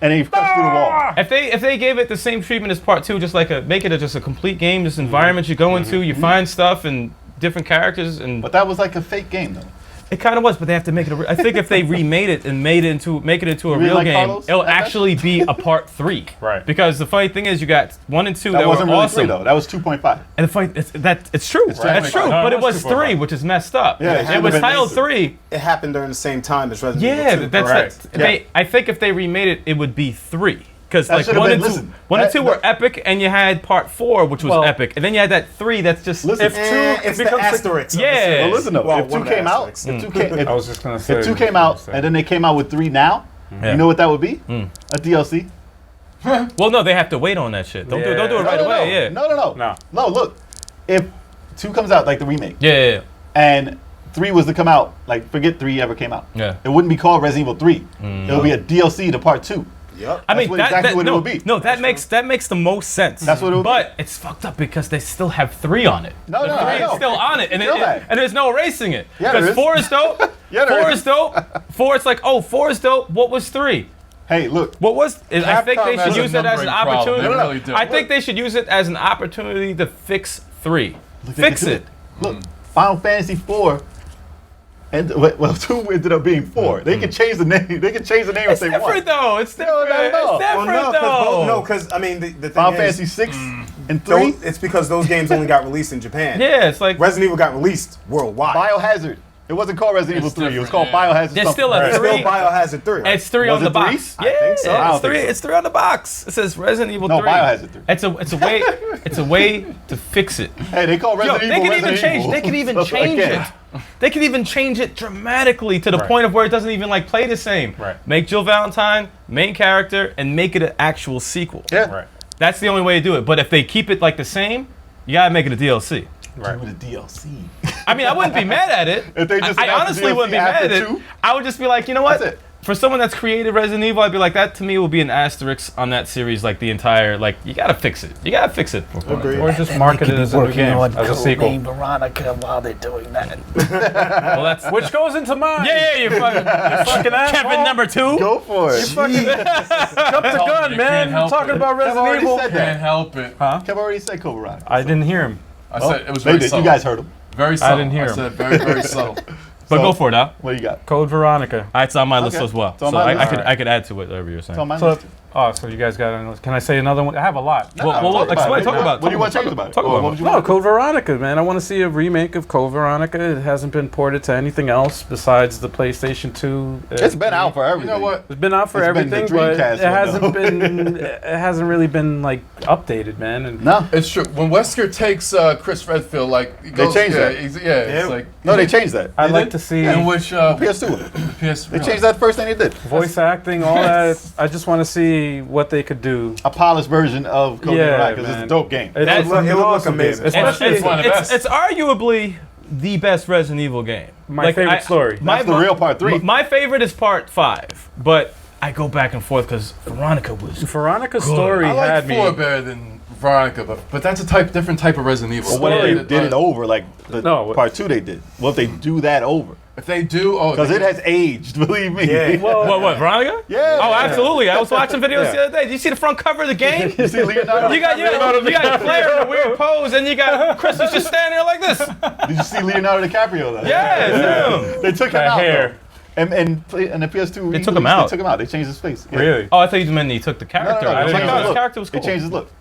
And then he crushed through the wall. If they gave it the same treatment as part 2, just like make it just a complete game, this environment you go into, you find stuff and different characters and. But that was like a fake game, though. It kind of was, but they have to make it. I think if they remade it and make it into a really real like game, Carlos? it'll Like that? actually be a part 3. Right. Because the funny thing is, you got 1 and 2 That that wasn't were really awesome, 3, though. That was 2.5. and the funny it's true. That's right. true. No, But it it was was 3, 2.5. which is messed up. Yeah, it it should've was been titled decent. 3. It happened during the same time as Resident Yeah, Evil 2. that's correct. it. I think if they remade it, it would be 3. Because That like should've 1 been- and 2, listen, 1 and that- 2 were epic, and you had part 4, which was Well- epic, and then you had that 3 that's just. Listen, If It's the becomes asterisk. of the Yeah. series. well, listen though. Well, if 2 one of the came out, asterisks. I was just gonna say. if 2 came out and then they came out with 3 now, Yeah. you know what that would be? A DLC. Well, no, they have to wait on that shit. Don't do it right away. Yeah. No, look. If 2 comes out, like the remake, Yeah. and 3 was to come out, like forget 3 ever came out. Yeah. It wouldn't be called Resident Evil 3. It would be a DLC to part 2. Yep. I mean, what exactly what it would be. No, that makes the most sense. That's what it would be. But it's fucked up because they still have 3 on it. No, The no, 3 I is know. still on it, and Feel that. and there's no erasing it. Yeah, there Because is. 4 is dope. Yeah, there 4 is. is dope. 4, it's like, oh, 4 is dope. What was 3? Hey, look. What was? I think they Capcom should has a use it as an numbering problem. opportunity. They really do. I think they should use it as an opportunity to fix 3. Fix it. Look, Final Fantasy 4. And 2 ended up being 4. They can change the name. They can change the name It's if they want. different though. It's different. not at all. It's different though. No, because I mean the thing Final is, Fantasy 6 and 3. it's because those games only got released in Japan. Yeah, it's like Resident Evil got released worldwide. Biohazard. It wasn't called Resident Evil It's 3. It was different, called yeah. Biohazard. There's something. still a It's still 3. Biohazard 3. It's 3 Was on the it box. 3? Yeah, I think so. I don't it's 3. think so. It's 3 on the box. It says Resident Evil 3. No, Biohazard 3. It's a way to fix it. Hey, they call Yo, Resident they Evil can even Resident change. Evil. They can even So, change again, it. They can even change it dramatically to the point of where it doesn't even like play the same. Right. Make Jill Valentine main character and make it an actual sequel. Yeah. Right. That's the only way to do it. But if they keep it like the same, you gotta make it a DLC. Right. With a DLC. I mean, I wouldn't be mad at it. If they just I announced honestly the wouldn't be DLC mad at after it. 2? I would just be like, you know what? That's it. For someone that's created Resident Evil, I'd be like, that to me will be an asterisk on that series, like the entire, like, you gotta fix it. You gotta fix it. Agreed. Or just market it as a new game, as a sequel. Veronica while they're doing that. Well, that's Which goes into mine. yeah, you fucking Fucking asshole. Kevin number 2. Go for it. Jump the gun, You man. can't We're help talking it. about Resident already Evil. said Can't help it. Kev already said Cobra Ride. I didn't hear him. I said it was They very did. subtle. You guys heard him. Very subtle. didn't hear I him. said very, very subtle. But So- go for it, Al. What you got? Code Veronica. It's on my list Okay. as well. It's on So my I list. could I could add to whatever you're saying. It's on my So, list. so you guys got? Can I say another one? I have a lot. Well, Talk explain. Talk it. about. What do you want to talk change about it? Talk What about. would you No, want? Code Veronica, man. I want to see a remake of Code Veronica. It hasn't been ported to anything else besides the PlayStation 2. It's been out for everything. You know what? It's been out for It's been the everything, but Dreamcast it hasn't window. been. It hasn't really been like updated, man. And No. It's true. When Wesker takes Chris Redfield, like it They goes, changed yeah, that. It's like No, they changed that. I'd They like did? to see in which PS2. PS. They changed that first thing they did. voice acting, all that. I just want to see what they could do. A polished version of Code Yeah, Veronica because it's man. a dope game. It That's- would it would look awesome game, amazing. especially It's one of the best. It's arguably the best Resident Evil game. My favorite story. That's the real part 3. My favorite is part 5, but I go back and forth because Veronica was. Veronica's story I like had 4 me. better than Veronica, but that's a different type of Resident Evil. But what if Story. they did it over like the No. part 2 they did? What if they do that over? If they do, Because it has aged, believe me. Yeah. What, Veronica? Yeah. Oh, absolutely. I was watching videos the other day. Did you see the front cover of the game? You see Leonardo? You got Claire in a weird pose, and you got Chris is just standing there like this. Did you see Leonardo DiCaprio though? Yeah, it's him. They took him That out. hair. Though. And the PS2. They took him out. They took him out. They changed his face. Yeah. Really? Oh, I thought you meant he took the character. No, out. I was they like, changed no, his his look. character was They cool. changed his look.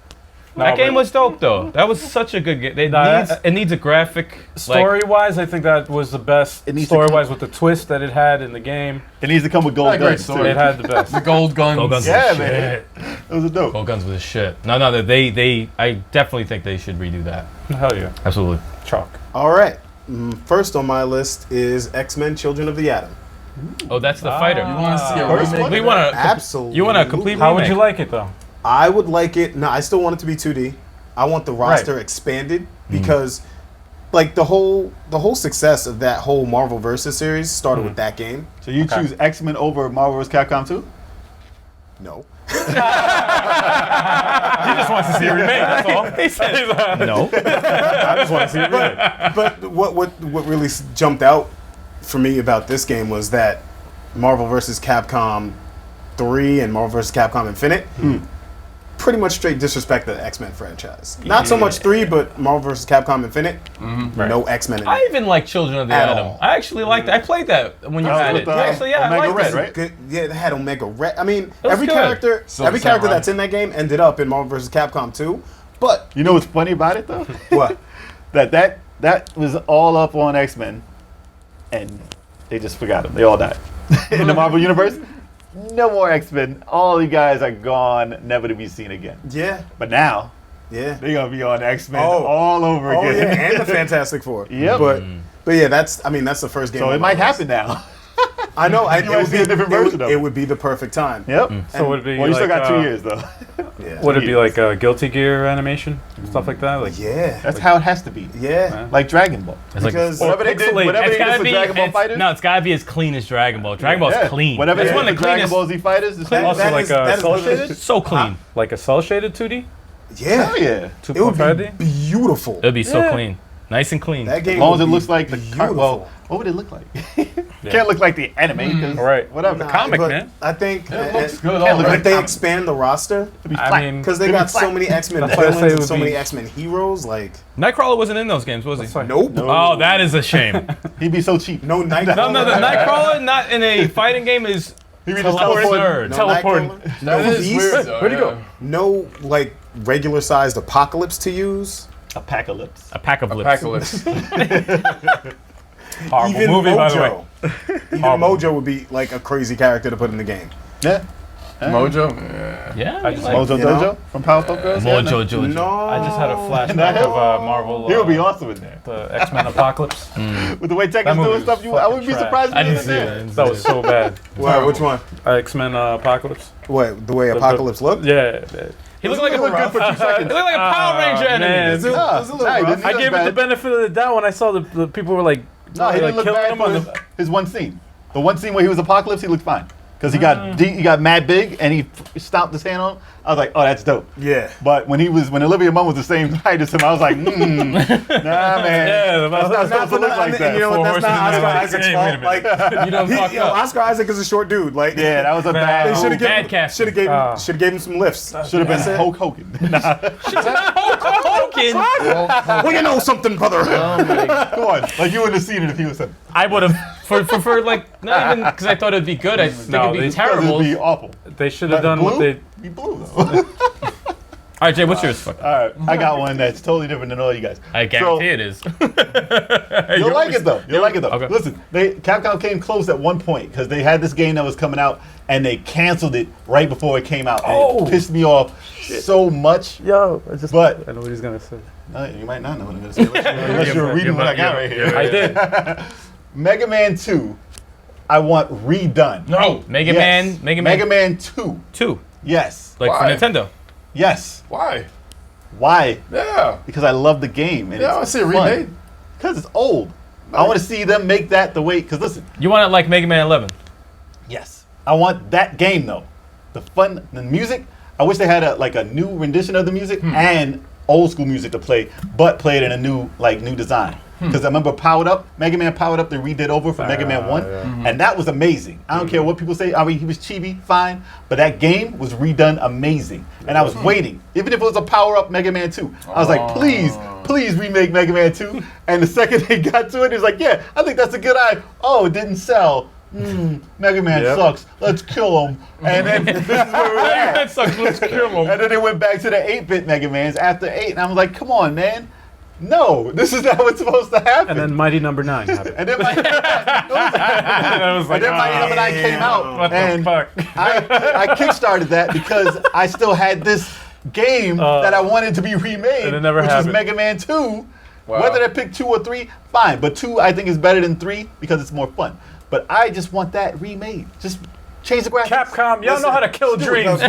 That game was dope, though. That was such a good game. Nah, It needs a graphic. Story-wise, I think that was the best. It needs to Story-wise, with the twist that it had in the game, It needs to come with gold Not a great guns. story. too. it had the best. the gold guns. Gold guns. Yeah, was the man. shit. It was a dope. Gold guns was the shit. No, they. I definitely think they should redo that. Hell yeah, Absolutely. chalk. All right. First on my list is X-Men: Children of the Atom. Oh, that's the fighter. You want to see a First remake? one? We want to. Absolutely. You want a complete How would remake. you like it though? I would like it. No, I still want it to be 2D. I want the roster expanded because, like the whole success of that whole Marvel Versus series started with that game. So you choose X-Men over Marvel vs. Capcom 2? No. He just wants to see a remake. That's all. He said, no. I just want to see a remake. But what really jumped out for me about this game was that Marvel vs. Capcom 3 and Marvel vs. Capcom Infinite pretty much straight disrespect the X-Men franchise. Not so much 3, but Marvel vs. Capcom Infinite, no X-Men in I it. even like Children of the At Atom. all. I actually liked it. I played that when you had with it. the Actually, yeah, I Omega liked Red, it. right? Good. Yeah, they had Omega Red. I mean, was every good. character Silver Samurai. that's in that game ended up in Marvel vs. Capcom 2. But You know what's funny about it though? what? that was all up on X-Men, and they just forgot them. They all died. In the Marvel universe, no more X-Men. All you guys are gone, never to be seen again. Yeah, But now yeah. they're gonna be on X-Men Oh. all over Oh again. yeah, and the Fantastic Four. Yep. But yeah, that's the first game. So on it my might list. happen now. I know. You might see a different version of it. It would be the perfect time. Yep. So would it be Well, you still like, got 2 years though. Yeah. Would it be like a Guilty Gear animation, stuff like that? Like Yeah. That's how it has to be. Yeah. Like Dragon Ball. It's like, Because Whatever they did, pixelated. whatever it's they did gotta for be. Dragon Ball Fighters. No, it's gotta be as clean as Dragon Ball. Dragon Ball's clean. Whatever It's they one did of for the Dragon cleanest. Ball Z Fighters. Is That- also that like is- a that is cel literally- shaded, So clean. like a cel shaded 2D, Yeah. Hell yeah. It would 2.5D. be beautiful. It'll be so Yeah. clean, nice and clean. That game As long as would it be looks like the beautiful. well, what would it look like? Can't look like the anime. 'Cause Right. Whatever. Nah, comic, but man. I think It looks good. Can't look if like they comic. expand the roster, It'd be I flat. mean, because they It'd be got so flat. many X-Men That's why I say villains it and would so many be- X-Men heroes, like Nightcrawler wasn't in those games, was he? nope. Oh, that is a shame. He'd be so cheap. No Nightcrawler. No, the Nightcrawler not in a fighting game is He'd be just teleporting. teleporting. No Teleporting. Nightcrawler. That No is Beast. weird, though. Where'd he go? No like regular sized Apocalypse to use. Apocalypse. a pack of lips. Apocalypse. Horrible Even movie, by the way. Mojo. Even Mojo would be like a crazy character to put in the game. Yeah. Mojo. Yeah. Yeah, I just like Mojo You Dojo know? from Powerpuff Girls. Yeah, Mojo Jojo. No, I just had a flashback of Marvel. He would be awesome in there. The X-Men Apocalypse. With the way Tekken's movie doing was stuff, I fucking wouldn't be trash. surprised if I he didn't was see in there. it. That was so bad. What, which one? X-Men Apocalypse. What, the way Apocalypse looked? Yeah. He looked like a Look good for 2 he seconds. looked like a Power Ranger man. enemy. It was a little Nah, he rough. didn't I look gave it the bad. benefit of the doubt when I saw the people were like, No, he like didn't look killing bad him for on the. his one scene. The one scene where he was Apocalypse, he looked fine. Because he got mad big and he stomped his hand on him. I was like, oh, that's dope. Yeah. But when Olivia Munn was the same height as him, I was like, nah, man. Yeah, That's not supposed to look like And you know that. what? That's not Oscar Isaac's Hey, fault. wait a Like, You don't fuck up. Oscar Isaac is a short dude. Like, Yeah, that was a Man, bad. they should have Bad given, casting. should have gave him some lifts. Should have been That's it. Hulk Hogan. Nah, Hogan. Well, you know something, brother. come on. Like you wouldn't have seen it if he was him. I would have for like not even because I thought it'd be good. I think No, it'd be they- terrible. It'd be awful. They should have done what Blue? they. Be blue though. All right, Jay, what's yours? Fuck. All right, I got one that's totally different than all you guys. I guarantee it is. You'll like it though. You'll like it though. Okay. Listen, Capcom came close at one point because they had this game that was coming out and they canceled it right before it came out. And it pissed me off so much. Yo, I just. But- I know what he's gonna say. You might not know what I'm going to say unless you're reading what I got right here. I did. Mega Man 2, I want redone. No. Mega Yes. Man. Mega Man 2. 2, Yes. like Why? for Nintendo. Yes. Why? Why? Yeah. Because I love the game. And Yeah, I it's see it remade. Because it's old. I want to see them make that the way. Because listen, You want it like Mega Man 11? yes, I want that game though. The fun, the music. I wish they had a new rendition of the music and old school music to play, but play it in a new design. Because I remember Mega Man Powered Up, they redid over for Mega Man 1, and that was amazing. I don't care what people say. I mean, he was chibi, fine, but that game was redone amazing. And I was waiting, even if it was a Power Up Mega Man 2. I was like, please remake Mega Man 2. And the second they got to it, he was like, yeah, I think that's a good idea. Oh, it didn't sell. Mega Man sucks. Let's kill him. And then this is where we're at. That sucks. Let's kill him. And then they went back to the 8-bit Mega Mans after 8, and I was like, come on, man. No, this is not what's supposed to happen. And then Mighty Number 9 happened. And then Mighty Number 9 came out, What and the fuck? I kickstarted that because I still had this game that I wanted to be remade, And it never which happened. was Mega Man 2. Wow. Whether they pick 2 or 3, fine. But 2, I think, is better than 3 because it's more fun. But I just want that remade. Just change the graphics. Capcom, y'all know how to kill dreams.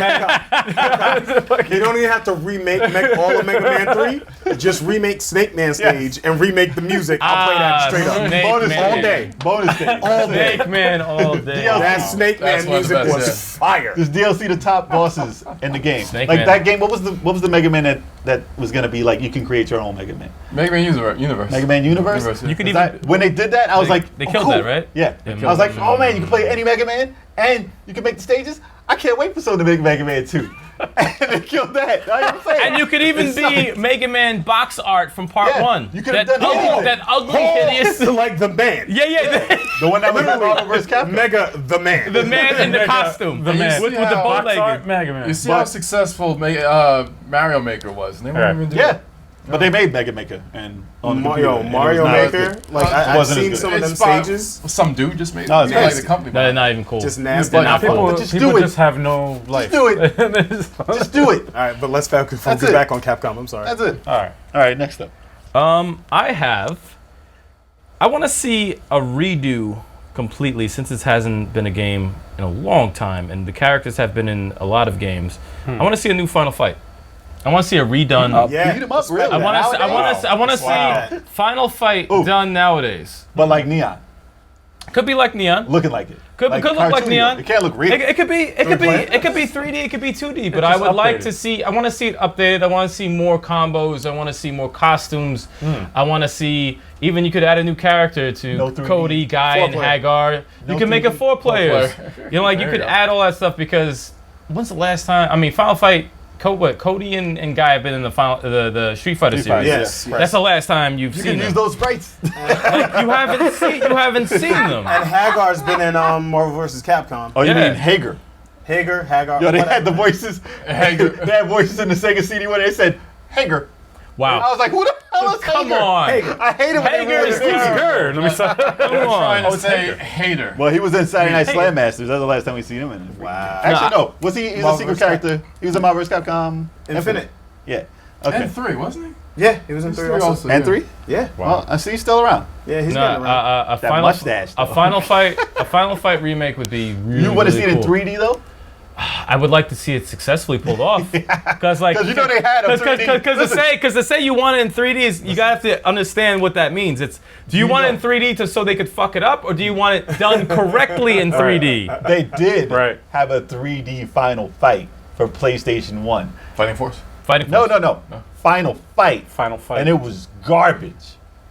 You don't even have to remake all of Mega Man 3. Just remake Snake Man stage and remake the music. I'll play that straight up. Snake Bonus Man. All day. Bonus day. All day. Snake Man all day. DLC. That Snake That's Man one of the music best, was fire. There's DLC to top bosses in the game. Snake like Man. that game, what was the Mega Man that was gonna be like you can create your own Mega Man? Mega Man Universe. Mega Man Universe? Universe, yeah. You could Is even that- when they did that, I was like, they oh, killed cool. that, right? Yeah. They I killed was like, it. oh man, you can play any Mega Man and you can make the stages. I can't wait for someone to make Mega Man 2. And they killed that. I'm saying. And you could even It be sucks. Mega Man box art from part Yeah, 1. you could've That done ugly- anything. That ugly, hideous. Like the man. Yeah. The one that was in Marvel vs. Capcom. Mega the man. The man in the costume. The man. With the how- bow Box art, leg. Mega Man. You see how successful Mario Maker was, and they weren't even doing Yeah. it. But they made Mega Maker and on the Mario, computer, and it Mario was not- Maker. Like It I've wasn't as seen good. some of them It's by stages. some dude just made No, it's like nice. the company. They're not even cool. Just nasty. They're not People, fun. Just people do it. just have no life. do it. All Just do it. All right, but let's focus That's it. back on Capcom. I'm sorry. That's it. right. All right, next up. I want to see a redo completely, since it hasn't been a game in a long time, and the characters have been in a lot of games. I want to see a new Final Fight. I want to see a redone. Yeah. Beat 'em up, really. I want to see Final Fight done nowadays. But like Neon, Could be like Neon. looking like it. Could look like cartoony. Neon. It can't look real. It could be 3D, it could be 2D, but I just would like updated. to see. I want to see it updated. I want to see more combos. I want to see more costumes. I want to see even you could add a new character to No 3D. Cody, Guy, and Four-player. Hagar. No You can make it 3D. 4 players. You know, like you There could you go. add all that stuff because when's the last time? I mean, Final Fight. Cody and Guy have been in the Street Fighter Street series. Fighter, Yes. yeah. That's the last time you've You seen can use them. those sprites. Like, you haven't seen them. And Hagar's been in Marvel vs. Capcom. Oh, you Yeah. mean Hager? Hagar. Yo, they whatever. had the voices. they had voices in the Sega CD when they said Hager. I Wow. was like, who the hell is Come Hager? on. I hate him. when they Hager ruin is his name. Good. Let me stop. Come Trying on. to say hater. Well, he was in Saturday Night Hager. Slam Masters. That's the last time we seen him. Wow. Actually, no. Was he? He's a Marvel secret vs. character. He was in Marvel vs. Capcom. Infinite. Yeah. Okay. And 3, wasn't he? Yeah, he was in He's 3 3 also. also. And yeah. 3? Yeah. Well, I see he's still around. Yeah, he's No, getting around. a That final mustache, a though. Final fight remake would be really. You want to really see it in cool. 3D though? I would like to see it successfully pulled off. Because like, Because you know they had a 3D. because to say you want it in 3D is you gotta have to understand what that means. It's do you want it in 3D so they could fuck it up, or do you want it done correctly in 3D? They did Right. have a 3D Final Fight for PlayStation 1. Fighting Force. Fighting. No, Force. no, no. Final Fight. Final Fight. And it was garbage.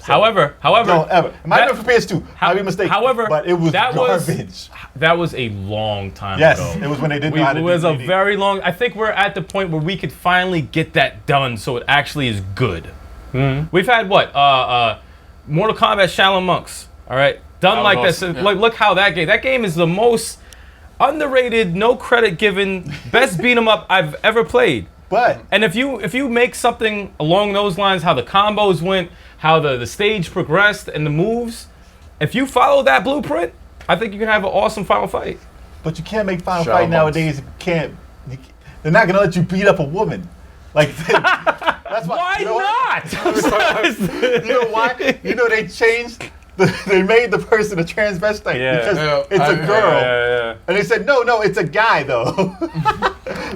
However, Don't ever. It might have that- been for PS2. I'd be mistaken. however, but it was that was- garbage. that was a long time Yes, ago. it was when they didn't know how to It do was a 3D. very long. I think we're at the point where we could finally get that done, so it actually is good. We've had what? Mortal Kombat Shaolin Monks. All right, done That like was this. awesome, yeah. Like, look how that game. That game is the most underrated, no credit given, best beat 'em up I've ever played. But And if you make something along those lines, how the combos went, how the stage progressed, and the moves, if you follow that blueprint, I think you can have an awesome Final Fight. But you can't make Final Shadow Fight Monks. nowadays. They're not gonna let you beat up a woman. Like that's why. Why you know what? not? You know why? You know they changed. They made the person a transvestite Yeah. because Yeah, it's a I- girl, Yeah. and they said no, it's a guy though.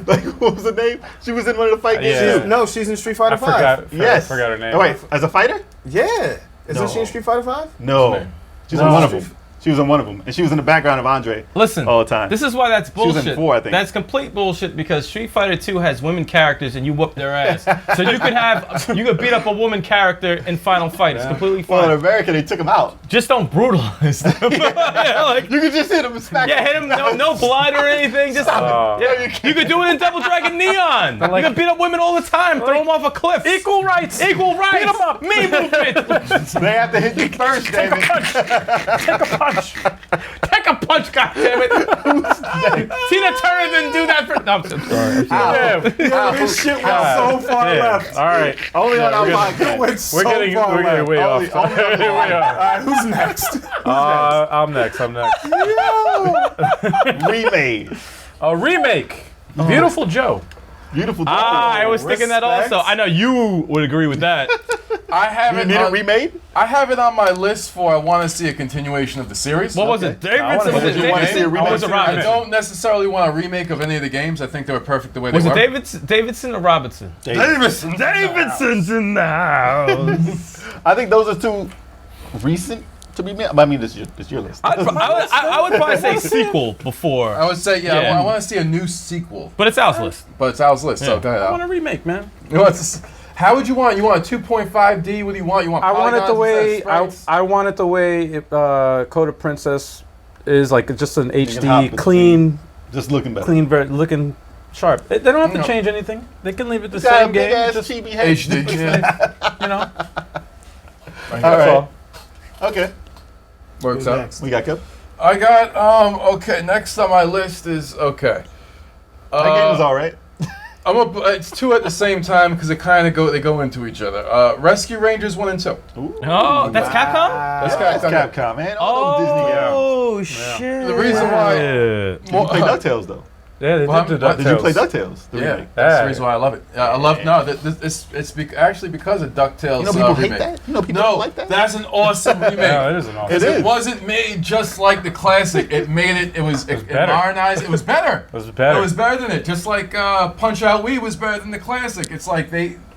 Like what was her name? She was in one of the fight games. Yeah. too. No, she's in Street Fighter I 5. Yes. forgot her name. Oh wait, as a fighter? Yeah. Isn't No. she in Street Fighter 5? No, name? she's No. in one of them. She was in one of them, and she was in the background of Andre Listen, all the time. this is why that's was in bullshit. 4, I think. That's complete bullshit because Street Fighter 2 has women characters and you whoop their ass. So you could beat up a woman character in Final Fight. It's completely well, in fine. America, they took him out. Just don't brutalize them. Yeah, like, You could just hit him and smack him. hit him. No blood or anything. Just you could do it in Double Dragon Neon. You could beat up women all the time. Throw them off a cliff. Equal rights. Equal rights. Beat them up. Me movement. They have to hit you first, David. Take a punch. Take a punch, goddammit. Tina Turner didn't do that for. No, I'm sorry. This shit went so far left. All right. Only on our It podcast. went so We're getting far left. way Only- off. only on the Way off. All right, who's next? I'm next. Remade. A remake. Beautiful Joe. Beautiful. I was thinking that Respect. also. I know you would agree with that. I have You it need it on, remade? I have it on my list for I want to see a continuation of the series. What was it? I wanna Davidson? Was see it it. You wanna see a Davidson? remake? Or was it I Robinson? don't necessarily want a remake of any of the games. I think they were perfect the way Was they it were. Davidson or Robinson? Davidson. Davidson's in the house. I think those are two recent to be made. I mean, this is your list. I would probably say sequel before, I would say, yeah, Yeah. I want to see a new sequel. but it's Al's list. But it's Al's list, so Yeah. go ahead, I Al. want a remake, man. You want this- How would you want it? You want a 2.5D? What do you want? You want I want it the polygons way instead of sprites? I want it the way Code of Princess is, like just an hop HD, with clean, Just looking better. looking sharp. They don't have to No. change anything. They can leave it the Got a same big game. ass Just, chibi head. HD. you know. All That's right. all. Okay. Works Who's out. next? We got Kev. I got okay. Next on my list is okay. That game was all right. It's two at the same time because they go into each other. Rescue Rangers 1 and 2. Oh, that's Capcom? That's That's Capcom. Capcom, man. All those Disney games. Oh shit! The reason why- You can play DuckTales though. Yeah, they Well, did the what- DuckTales. Did you play DuckTales? The Yeah, remake? that's the Yeah. reason why I love it. I love actually because of DuckTales. You know people hate remake. that? You know people No, don't like that? that's an awesome remake. No, it is an awesome. It It is. wasn't made just like the classic. It made it. It better. modernized. It was better. It was better. It was better than it. Just like Punch Out Wii was better than the classic. It's like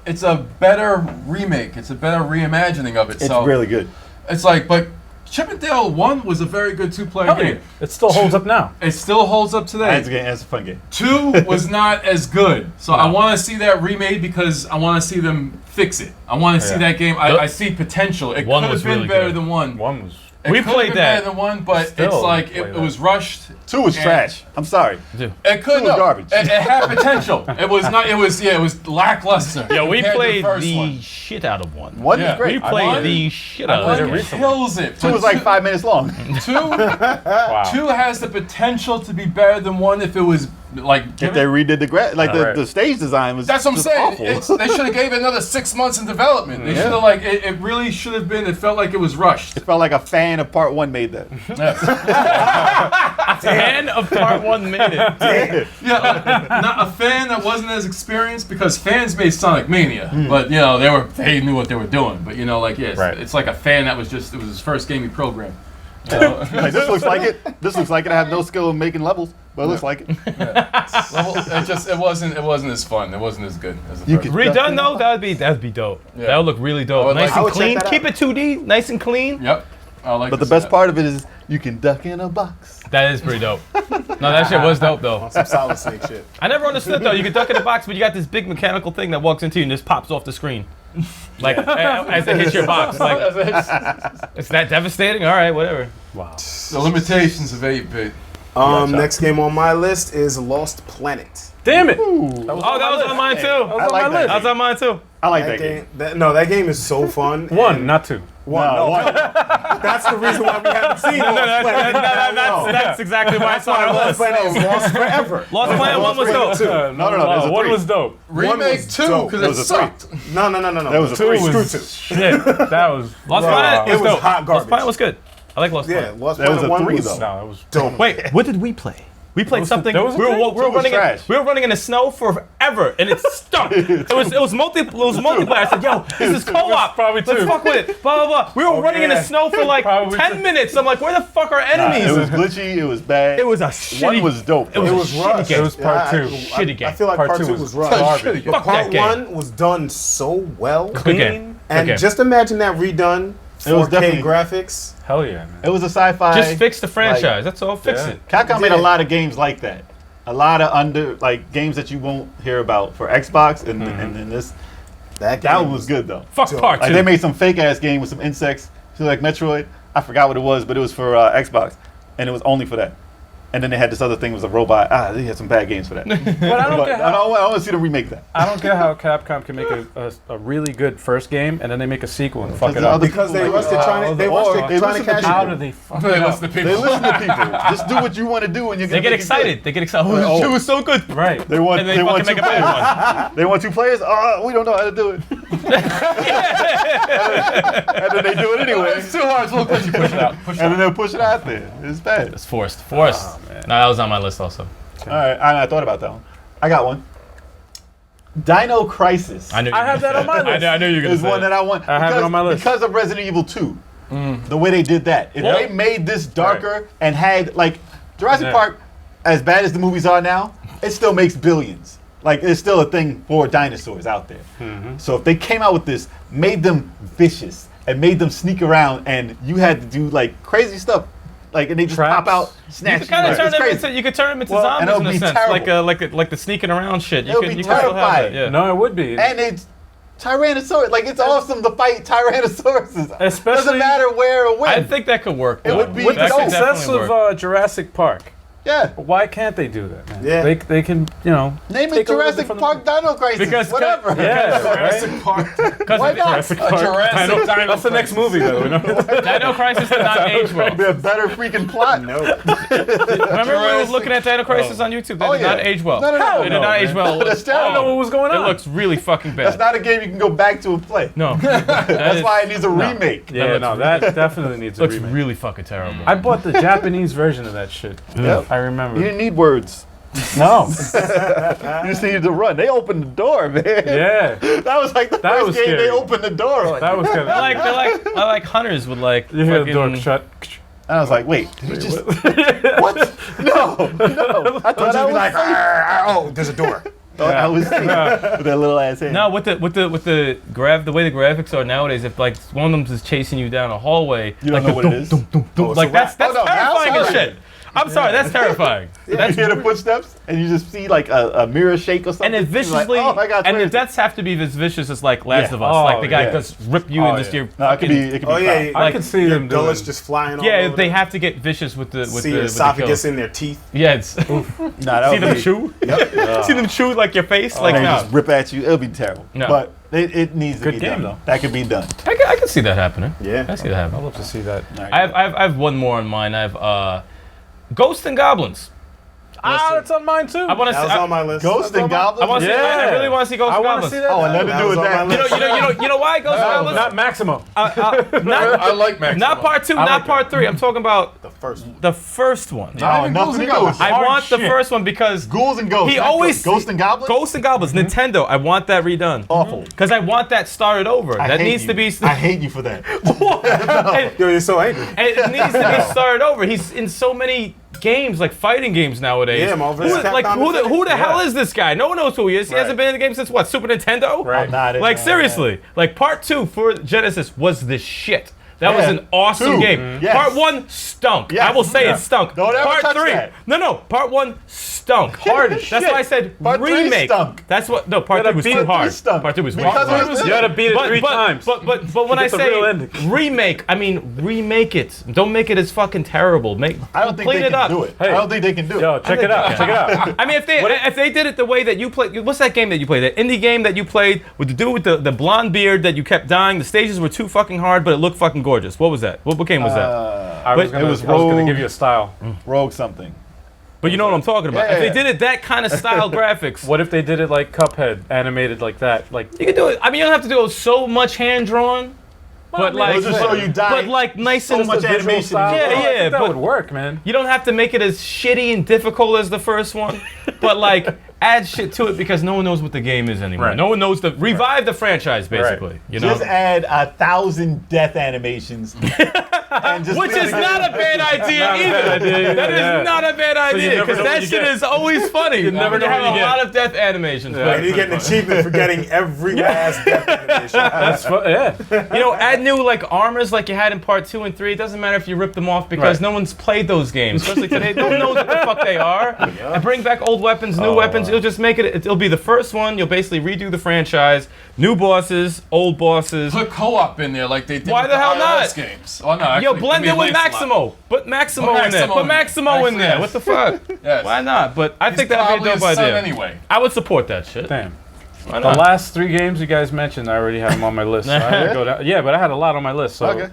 It's a better remake. It's a better reimagining of it. It's so really good. it's like, but Chip and Dale 1 was a very good two-player Hell game. yeah. It still holds up now. It still holds up today. That's a fun game. 2 was not as good. So I want to see that remade because I want to see them fix it. I want to see that game. I see potential. It could One have was been really better good. than 1. One was. It We could have played been that. better than 1, but Still it's like play it that. was rushed. 2 was And- trash. I'm sorry. It could 2 was no, garbage. It had potential. It was not. It was lackluster. Yeah, we compared to played first the one. shit out of 1. 1 Yeah. was great. We played One- the shit I out played of it it. recently. Kills it. 2 was like 5 minutes long. 2 Wow. 2 has the potential to be better than 1 if it was like. If they redid Right. the stage design was That's what I'm just saying. awful. They should have gave it another 6 months in development. They Yeah. should have like it really should have been. It felt like it was rushed. It felt like a fan of part 1 made that. Fan of part 1 made it. Yeah, not a fan that wasn't as experienced because fans made Sonic Mania, but they knew what they were doing. But Right. it's like a fan that was it was his first game he programmed. Like, this looks like it. This looks like it. I have no skill in making levels, but it looks like it. It wasn't as fun. It wasn't as good as the You first. could- Redone though, that'd be dope. Yeah. That would look really I dope. would Nice like- I and would check clean. that out. Keep it 2D, nice and clean. Yep. I like. But to the see best that. part of it is you can duck in a box. That is pretty dope. No, that shit was dope though. Some Solid Snake shit. I never understood though. You can duck in a box, but you got this big mechanical thing that walks into you and just pops off the screen, like as it hits your box. Like, it's that devastating. All right, whatever. Wow. The limitations of 8-bit. Next game on my list is Lost Planet. Damn it. Oh, that was on mine too. I like that. That was on mine too. I like that game. That game is so fun. One, not 2. No, one. That's the reason why we haven't seen Lost Planet. That's exactly why it's on our Lost list. Planet is lost forever. Lost Planet 1 was dope. No, there's a 1 3. was dope. Remake was 2 dope. because That it was a 3. sucked. No. That was a 2 3. was Screw 2. shit. That was. Lost Wow. Planet It was dope. hot garbage. Lost Planet was good. I like Lost Yeah, Planet. Lost That was Planet a 1 3 was though. No, it was. dope. Wait, what did we play? We played something. there was a We were thing? running. trash. We were running in the snow forever, and it stunk. It was multiplayer. I said, "Yo, this is co-op. probably Let's two. fuck with it." Blah blah blah. We were running in the yeah. snow for like Probably 10 two. minutes. I'm like, "Where the fuck are enemies?" It was glitchy. It was bad. It was a shitty. 1 was dope. It was It a was shitty rushed. game. It was part 2. Shitty game. I feel like Part part two 2 was was rushed. Garbage. But Fuck that part game. 1 was done so well. Good game. And Okay. just imagine that redone. It was 4K definitely- graphics. Hell yeah, man. It was a sci-fi. Just fix the franchise. That's all. Fix Yeah. it. Capcom made a Yeah. lot of games like that. A lot of games that you won't hear about for Xbox, and then this That that game was good though. Fuck Dope. part Like 2. they made some fake ass game with some insects, like Metroid. I forgot what it was, but it was for Xbox, and it was only for that. And then they had this other thing, it was a robot. They had some bad games for that. But I don't But get I how. want to see them remake that. I don't get how Capcom can make a really good first game and then they make a sequel and fuck it the up. other because they people rushed it like, trying to they trying to listen to cash How it. do they fuck They it listen up? to They people. listen to people. Just do what you want to do, and you're They gonna get make it excited. They get excited. Oh. Oh, it was so good. Right. good. They want. And they They want fucking two make a players. bad one. They want 2 players. We don't know how to do it. And then they do it anyway. It's too hard to look at you push it out. Push it And out. then they'll push it out there. It's bad. It's forced. Forced. No, that was on my list also. All right, I thought about that one. I got one. Dino Crisis I knew. I have that on my list. I knew you were gonna is say one that. that I want. I have it on my list. Because of Resident Evil 2. The way they did that. If Well- they made this darker and had, like, Jurassic Yeah. Park, as bad as the movies are now, it still makes billions. Like, it's still a thing for dinosaurs out there. So if they came out with this, made them vicious, and made them sneak around, and you had to do, like, crazy stuff. Like, and they just Traps. pop out, You snatch could kind of Like, turn it's them crazy. into. You could turn them into Well, zombies and it'll in a be sense, terrible. like the sneaking around shit. You It'll can be you can still have that. terrifying. Yeah. No, it would be. And it's Tyrannosaurus. Like, it's awesome to fight Tyrannosauruses. Especially- Doesn't matter where or when. I think that could work. It though. would be With the dope. could success definitely of work. Jurassic Park, Yeah. why can't they do that, man? Yeah. They can, Name it take a little bit Jurassic from the- Park Dino Crisis. Because- whatever. Yeah, Jurassic right? Park. Because Why of not? Jurassic Park. Jurassic Dino- Dino That's the next Crisis. movie, though. You know? Dino Crisis did not age well. It'd be a better freaking plot. No. Remember we were looking at Dino Crisis on YouTube? That Oh, did yeah. not age well. No, no, no. It did not age well. That's I don't know terrible. what was going It on. looks really fucking bad. That's not a game you can go back to and play. No. That's why it needs a remake. Yeah, looks no, that definitely needs a looks remake. really fucking terrible. I bought the Japanese version of that shit. Yep. I You remember. didn't need words. No. You just needed to run. They opened the door, man. Yeah. That was like the That first was game scary. they opened the door. Like, That was kind They're like hunters with like. You hear the door fucking- shut. I was like, wait, did it just what? No. I thought Don't I just be was like, safe. oh, there's a door. Thought I was safe with that little ass hand. No, with the way the graphics are nowadays, if like one of them is chasing you down a hallway, You like don't know the what it is. like that's Oh, no, now terrifying as sorry. shit. I'm sorry, that's terrifying. You hear the footsteps and you just see like a mirror shake or something. And it You're viciously, like, oh my God, and the where's it? deaths have to be as vicious as like Last Yeah. of Us. Oh, Like the guy yeah. just rip you and just your No, it could fucking- be Oh yeah, foul. I Like, could see your them doing. gullets just flying all yeah, over they them. have to get vicious with the See the your esophagus kills. in their teeth. Yeah, it's, see Nah, that would them be, chew. See them chew like your face. Like they no, just rip at you. It'll be terrible. No. But it needs to Good be game, done. though. That could be done. I can see that happening. Yeah. I see that I'd happening. love to see that. I have one more in mind. I have Ghosts and Goblins. That's on mine too. I want to That was see. on my list. Ghost and I Goblins? want to see. I Yeah. really want to see Ghosts I and want to Goblins. see that. Oh, and nothing to do with was on my that. list. You know why Ghosts and Goblins? Not Maximo. Not, I like Max. not part two, not part three. I'm talking about The first one. the first one. Oh, nothing to do with I it. want the first one because Ghouls and Ghosts. he not always Ghost and Goblins? Ghosts and Goblins, Nintendo. I want that redone. Awful. Because I want that started over. I That hate needs you. to be. I hate you for that. and, Yo, you're so angry. and it needs to be started over. He's in so many games, like fighting games nowadays. Yeah, Marvel vs. Like Capcom who the hell Yeah. is this guy? No one knows who he is. He hasn't been in the game since what? Super Nintendo? Right. I'm not in Like on seriously, like part two for Genesis was the shit. That was Yeah. an awesome Two. game. Yes. Part one stunk. Yes. I will say Yeah. it stunk. Don't ever part touch three. that. No. Part one stunk. Hard. That's shit. why I said Part three remake. stunk. That's what. No, part gotta three was beat too it. hard. Stunk. Part two was way Because too it hard. was You gotta beat it three times. But when I get the real say ending. remake, I mean remake it. Don't make it as fucking terrible. I don't think clean they it can up. do it. Hey. I don't think they can do Yo, it. check it out. Check it out. I mean, if they did it the way that you played, what's that game that you played? That indie game that you played with the dude with the blonde beard that you kept dying. The stages were too fucking hard, but it looked fucking gorgeous. What was that? What game was that? I was But gonna, it was I was gonna Rogue. give you a style. Rogue something. But you know what I'm talking about. If Yeah. they did it that kind of style graphics, What if they did it like Cuphead, animated like that? Like you can do it. I mean, you don't have to do so much hand drawn, but like, It'll just show you die. but like nice So and much visual animation. style. Yeah, I think yeah, that but- would work, man. You don't have to make it as shitty and difficult as the first one, but like add shit to it because no one knows what the game is anymore. Right. No one knows revive the franchise basically. You know, Just add 1,000 death animations. and just which leave is it- not a bad idea Not a either. bad idea, That yeah. is not a bad idea never because know what that you shit get. is always funny. You never know have what you a get. lot of death animations. but- And you get an achievement for getting every last death animation. That's yeah. You know, add new like armors like you had in part 2 and 3. It doesn't matter if you rip them off because Right. no one's played those games, especially today. No one knows what the fuck they are. And bring back old weapons, new weapons. You'll just make it. It'll be the first one. You'll basically redo the franchise. New bosses, old bosses. Put co-op in there like they did Why with the hell iOS not? games. Oh, no, Yo, actually, blend I it mean, with Lancelot. Maximo. Put Maximo Put in there. Maximo Put in Maximo there. in there. Yes. What the fuck? Yes. Why not? But I think He's that'd be a probably dope his son idea. anyway. I would support that shit. Damn. Why The not? last 3 games you guys mentioned, I already have them on my list. So I had to go down. Yeah, but I had a lot on my list. So Okay.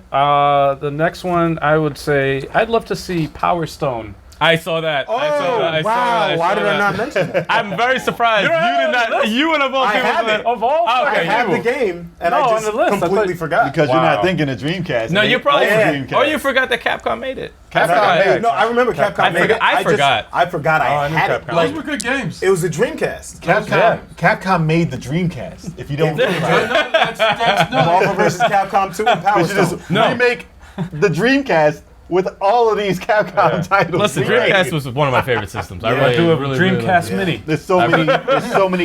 the next one, I would say, I'd love to see Power Stone. I saw that. I saw that. I saw that. I Why saw did I that. not mention that? I'm very surprised. You did not. You and of all I people. have it. Of all Oh, okay. I have the game, and No, I on just the list. I completely thought- forgot. Because you're Wow. not thinking of Dreamcast. No, They you probably. own Yeah. Dreamcast. Or you forgot that Capcom made it. Capcom. No, I remember Capcom made it. I forgot. I forgot I knew had it. Capcom. Those Like, were good games. it was a Dreamcast. Capcom made the Dreamcast. If you don't think about it. No, that's no. Marvel vs. Capcom 2 and Power You should Stone. just No. remake the Dreamcast with all of these Capcom titles. Listen, Dreamcast was one of my favorite systems. I really, Do a really, Dreamcast really Mini. There's so many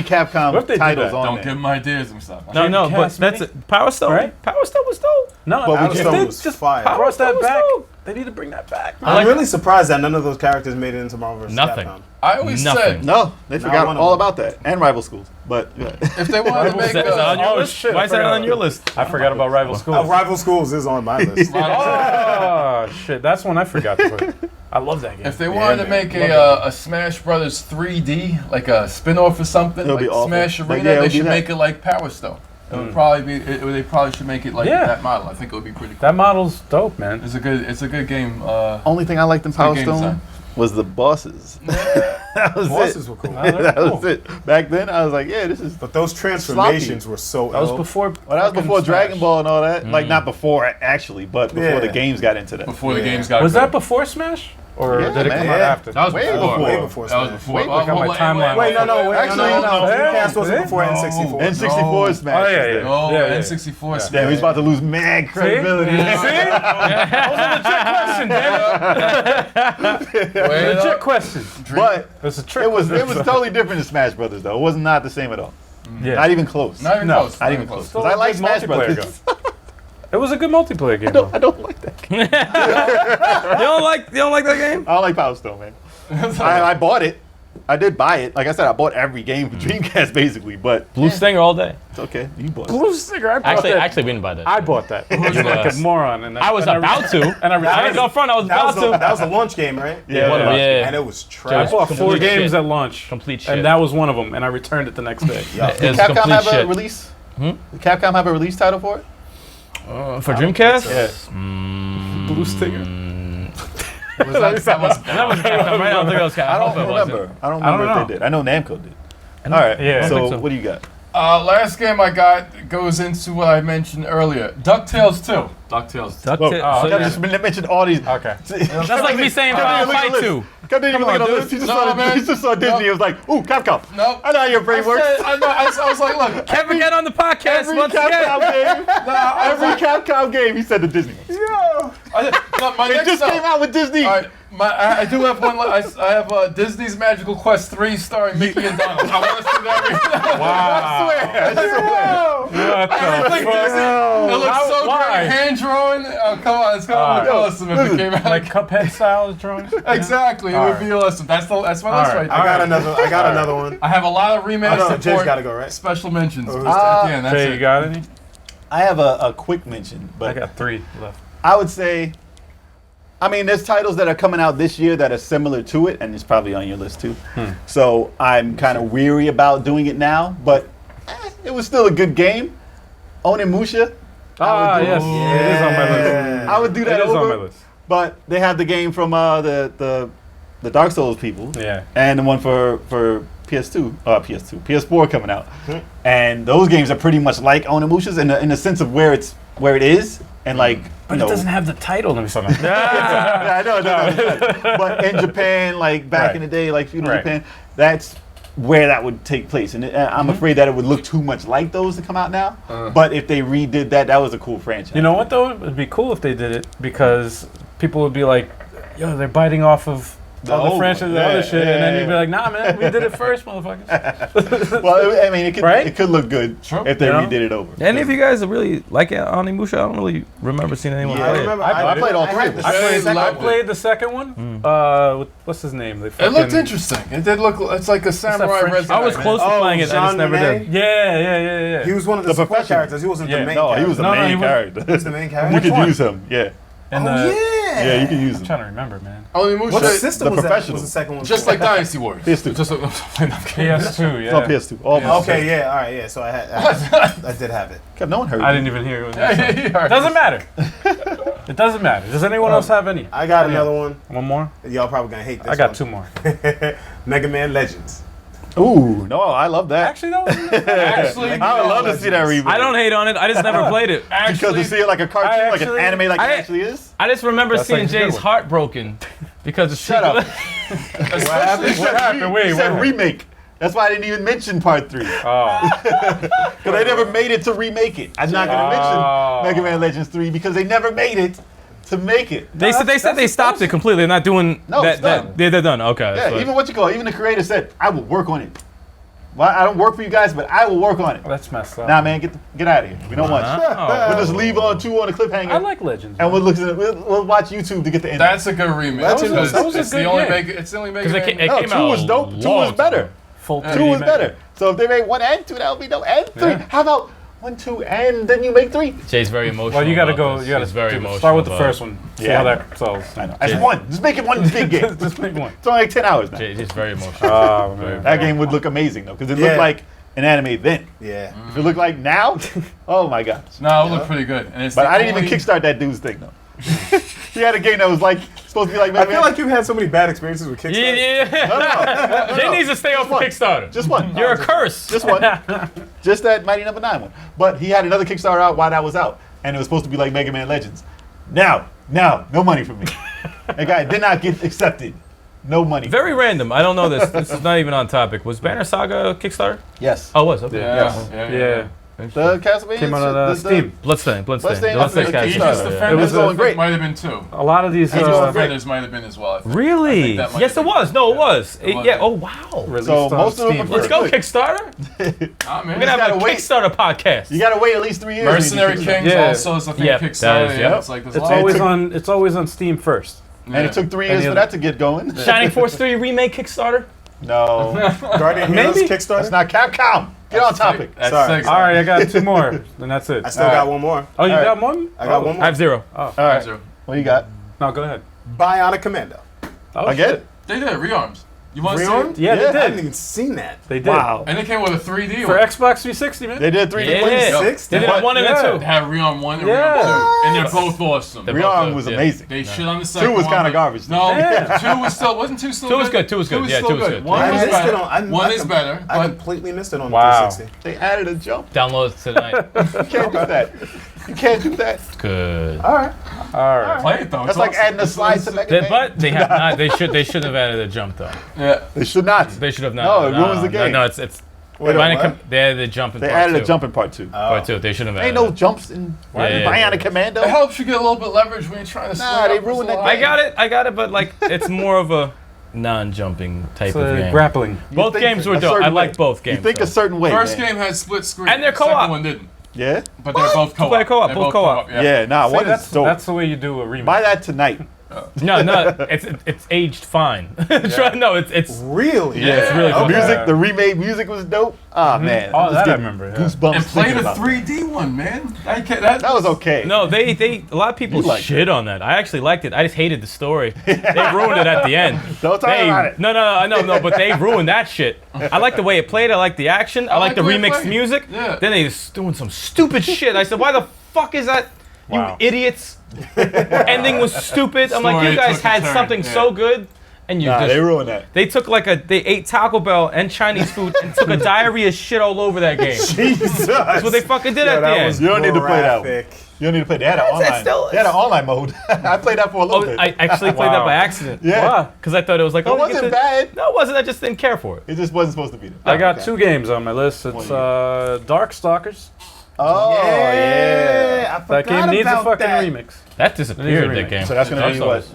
Capcom What if they did titles that? on Don't there. give them ideas and stuff. No, but Dreamcast that's Mini? it. Power Stone. Right? Power Stone was dope. No, But we Power just- Stone they was just fire. brought Stone that was back. dope. They need to bring that back. I'm really surprised that none of those characters made it into Marvel vs. Nothing. Capcom. I always Nothing. said No, they forgot one of all them. about that. And rival schools. But yeah. if they wanted to make Is that on your Oh, list? shit, Why I is that forgot on your list? I forgot about Rival Schools. Rival Schools is on my list. Oh, shit. That's one I forgot to put. I love that game. if they wanted to make a Smash Brothers 3D, like a spin-off or something, It'll like be awful. Smash But Arena, yeah, it'll they be should that. make it like Power Stone. It would probably be. They probably should make it like Yeah. that model. I think it would be pretty cool. That model's dope, man. It's a good game. Only thing I liked in good Power game Stone design. was the bosses. that was Bosses it. were cool. That was it. Back then, I was like, yeah, this is. But those transformations were so That was ill. before. Well, that was fucking before Dragon Smash. Ball and all that. Like, not before, actually, but before Yeah. the games got into that. Before the Yeah. games got Was good. that before Smash? Or Yeah, did it man. come out Yeah. after? That was Way before. before. Way before That was Smash. before. Wait, Well, look at my wait, timeline. Wait, no. Actually, Dreamcast wasn't before No. N64. N64 Smash. Oh, yeah, was yeah. there. Oh, Yeah, yeah. N64 Yeah. Smash. Damn, he's about to lose mad credibility. See? That was a legit question, damn it. Wait Legit up. question. But It's a trick. it was totally different in Smash Brothers though. It was not the same at all. Yeah. Not even close. Not even No, close. Not even close. Still 'Cause I a like good Smash multiplayer Brothers. It was a good multiplayer game. I don't like that game. You don't like that game? I don't like Power Stone, man. I bought it. I did buy it. Like I said, I bought every game for Dreamcast basically, but Blue Stinger all day. it's okay. You bought it. Blue Stinger, I bought Actually, that. actually, we didn't buy that. I bought that. I was like a moron. And I was about to. And I I returned was up front. I was That was, about to. that was a launch game, right? Yeah, Whatever, yeah. And it was I trash. bought 4 Complete games shit. at launch. Complete shit. And that was one of them. And I returned it the next day. Yeah. It was Capcom complete have a shit. release? Did Capcom have a release title for it? For Dreamcast? Yeah. Blue Stinger. That was That was Capcom, right? I don't think it was Capcom. I don't hope it wasn't. remember. I don't remember know. if they did. I know Namco did. All right. Yeah. I So, think so. what do you got? Last game I got goes into what I mentioned earlier. DuckTales 2. DuckTales 2. Whoa, Oh, I yeah. just mentioned all these. Okay. That's like me saying Come Final on, look at Fight the 2. list. Come didn't even look at the list. He just, No, saw, man. he just saw Disney. No. He was like, ooh, Capcom. Nope. I know how your brain works. I was like, look. Kevin, get on the podcast Every once again. Capcom game. Every Capcom game, he said the Disney. My It next just came out with Disney. All right, I do have one. I have Disney's Magical Quest 3 starring Mickey and Donald. I want to see that. I swear. Everything Disney. It looks so Why? great. Hand drawn. Oh, come on. It's going to look awesome if it came out. Like Cuphead style drawings? Exactly. It would be awesome. That's my list right. right I there. got another one. I have a lot of Oh, remakes no, support. Jay's got to go, right? Special mentions. Ah, Again, that's Jay, it. you got any? I have a quick mention, I but got 3 left. I would say, I mean, there's titles that are coming out this year that are similar to it, and it's probably on your list too. So I'm kind of weary about doing it now, but it was still a good game. Onimusha, Ah, yes. It is on my list. I would do that It is on over. my list. But they have the game from the Dark Souls people, Yeah. and the one for PS4 coming out, and those games are pretty much like Onimusha's in the sense of where it is, and like But you it know, doesn't have the title. Let me start. yeah, I know, it doesn't. But in Japan, like back Right. in the day, like feudal Right. Japan, that's where that would take place, and I'm afraid that it would look too much like those to come out now. But if they redid that, that was a cool franchise. You know what though? It'd be cool if they did it because people would be like, "Yo, they're biting off of The other old franchises, one. the other Yeah, shit," yeah, and then yeah. you'd be like, "Nah, man, we did it first, motherfuckers." Well, I mean, it could Right? it could look good True. if they You know? redid it over. Any of you guys really like Onimusha? I don't really remember seeing anyone I play it. remember. I played all three of them. I Jay played loved I played the second one. With, what's his name? The It looked fucking- interesting. It did look. It's like a samurai French Resident I was Evil. close to Oh, playing it. I just Jean never Rene? did. Yeah. He was one of the The support professional. characters. He wasn't Yeah. the main No, character. he was the No, no, main he was- character. He was the main You character. could one? use him, yeah. And Oh, yeah. Yeah, you can use I'm him. trying to remember, man. Onimusha. What system The was that? professional. Was the second one? Just for? like Dynasty Wars. PS2. Just like PS2, It's on yeah. PS2. All Okay, yeah, all right, yeah. So I did have it. No one heard I you. didn't even hear it. Yeah, Doesn't matter. It doesn't matter. Does anyone else have any? I got another one. One more? Y'all probably gonna hate this. I got one. 2 more. Mega Man Legends. Ooh, no, I love that. Actually, that was Actually, I would love to see that remake. I don't hate on it. I just never played it. Because to see it like a cartoon, I like an actually- anime, like I- it actually is. I just remember That's seeing like a good Jay's one. heart broken because the Shut up. Especially What happened? Wait, He what said happened? remake. That's why I didn't even mention part 3. Oh. Because they never made it to remake it. I'm not going to Oh. mention Mega Man Legends 3 because they never made it to make it. They said they stopped it completely. They're not doing No, that. it's done. They're done. Okay. Yeah, that's even what- even the creator said, I will work on it. Well, I don't work for you guys, but I will work on it. That's messed up. Nah, man, get out of here. We don't want you. Wow. We'll just leave on 2 on the cliffhanger. I like Legends. and we'll watch YouTube to get the end. That's a good remake. That was a- because that was it's a good the only game. Mega. It's the only Mega. Because it, Man. it No, came 2 out was dope. 2 was long better. time. Full 2 3D was Mega. better. So if they made 1 and 2, that would be dope. And 3. Yeah. How about 1, 2, and then you make 3? Jay's very emotional. Well, you gotta about go. this. You gotta He's very do- emotional. start with the about first one. See Yeah. how that sells. I know. That's 1. Just make it 1 big game. Just make one. It's only like 10 hours now. Jay's very emotional. Oh man. That game would look amazing though, because it Yeah. looked like an anime then. Yeah. If it looked like now, oh my gosh. No, it looked pretty good. And it's But the I didn't even only- kickstart that dude's thing though. He had a game that was like supposed to be like I Mega feel Man. like you've had so many bad experiences with Kickstarter. Yeah. No, Jay needs to stay off one. Kickstarter. just one. You're a curse. Just one. Just that Mighty Number 9 one. But he had another Kickstarter out while that was out, and it was supposed to be like Mega Man Legends. Now, no money from me. That guy did not get accepted. No money. Very random. I don't know this. This is not even on topic. Was Banner Saga a Kickstarter? Yes. Oh, it was. Okay. Yeah. The Castlevania Came out on Steam. Bloodstain. Bloodstained. Aegis Kickstarter, Defenders, yeah. It was going great. might have been too. A lot of these Aegis going great. Defenders might have been as well. I think. Really? that might Yes, have it been. was. No, it was. It was. Yeah. Oh, wow. released So on most of them Steam. are Let's go, Good. Kickstarter. Ah, man. We're gonna have a gotta wait. Kickstarter podcast. You gotta wait at least 3 years. Mercenary Kings Yeah. also is I think Yep, that Kickstarter. is, Yeah, yep. it's like there's It's a lot. always It's always on Steam first. And it took 3 years Any for other- that to get going. Shining Force 3 remake Kickstarter. No, Guardian Heroes Maybe? Kickstarter. that's not Capcom. Get on topic. That's Sorry. Sega. All right, I got 2 more. Then that's it. I still got one more. Oh, you All got right. one? I got one more. I have 0. All right, Zero. what you got? No, go ahead. Bionic Commando. Oh, Again? shit. They did Rearms. You want to see Rearmed? it? Yeah, Yeah. they I hadn't did. even seen that. They did. Wow. And it came with a 3D For one. Xbox 360, man. They did 3D. Yeah. wins. Six? They did What? a 1 and a Yeah. 2. They had Rearm 1 and Yeah. Rearm 2. And they're both awesome. They're both Rearm good, was yeah. amazing. They shit on the second 2 was one, kind of but- garbage. No, Yeah. 2 was still, wasn't 2 still 2 good? was good, 2 was good. Yeah, still 2 was good. One I was missed it better. on. One is better. I But completely missed it on Wow. 360. They added a jump. Download it tonight. You can't do that. You can't do that. Good. All right. All right. play it though. That's It's like awesome. adding a slide to Mega Man. But they have not. They shouldn't have added a jump though. Yeah. They should not. They should have not. No, it ruins the game. No, it's. Wait, They added the jump in They part added 2. a jump in part 2. Part 2. They shouldn't have Ain't added no it. jumps in Yeah. Bionic Commando. It helps you get a little bit leverage when you're trying to Nah, swing they up ruined a that slide. I got it, but like it's more of a non-jumping type It's of game. grappling. Both think games were a dope. certain I like way. both games. You think though. a certain way. First man. game had split screen. And they're co-op. Second one didn't. Yeah? But they're both co-op. play co-op, They're both co-op. Yeah, nah, See, one is dope. that's the way you do a remake. Buy that tonight. No, it's aged fine. No, it's Really? Yeah, it's really The cool. music, the remade music was dope. Ah, man. Oh, was that I getting remember, yeah. Goosebumps. And play thinking the about 3D one, man. That was okay. No, they a lot of people You liked shit on that. I actually liked it. I just hated the story. They ruined it at the end. Don't talk about it. No, but they ruined that shit. I like the way it played. I like the action. I like the like the way it remixed played. music. Yeah. Then they just doing some stupid shit. I said, why the fuck is that? Wow. You idiots. Ending was stupid. I'm like, Story you guys took a had turn, something yeah. so good, and you Nah, just they ruined that. they took they ate Taco Bell and Chinese food and took a diarrhea shit all over that game. Jesus. That's what they fucking did Yo, at the that end. was You don't need to play that one. graphic. You don't need to play. They had an online. still- They had an online mode. I played that for a little Oh, bit. I actually played that Wow. by accident. yeah. Because I thought it was like, It oh, you get wasn't to- bad. No, it wasn't. I just didn't care for it. It just wasn't supposed to be there. I got Okay. 2 games on my list. It's Darkstalkers. Oh, yeah. I That forgot game needs a about fucking that. remix. That disappeared, that remake. game. So that's going to be what?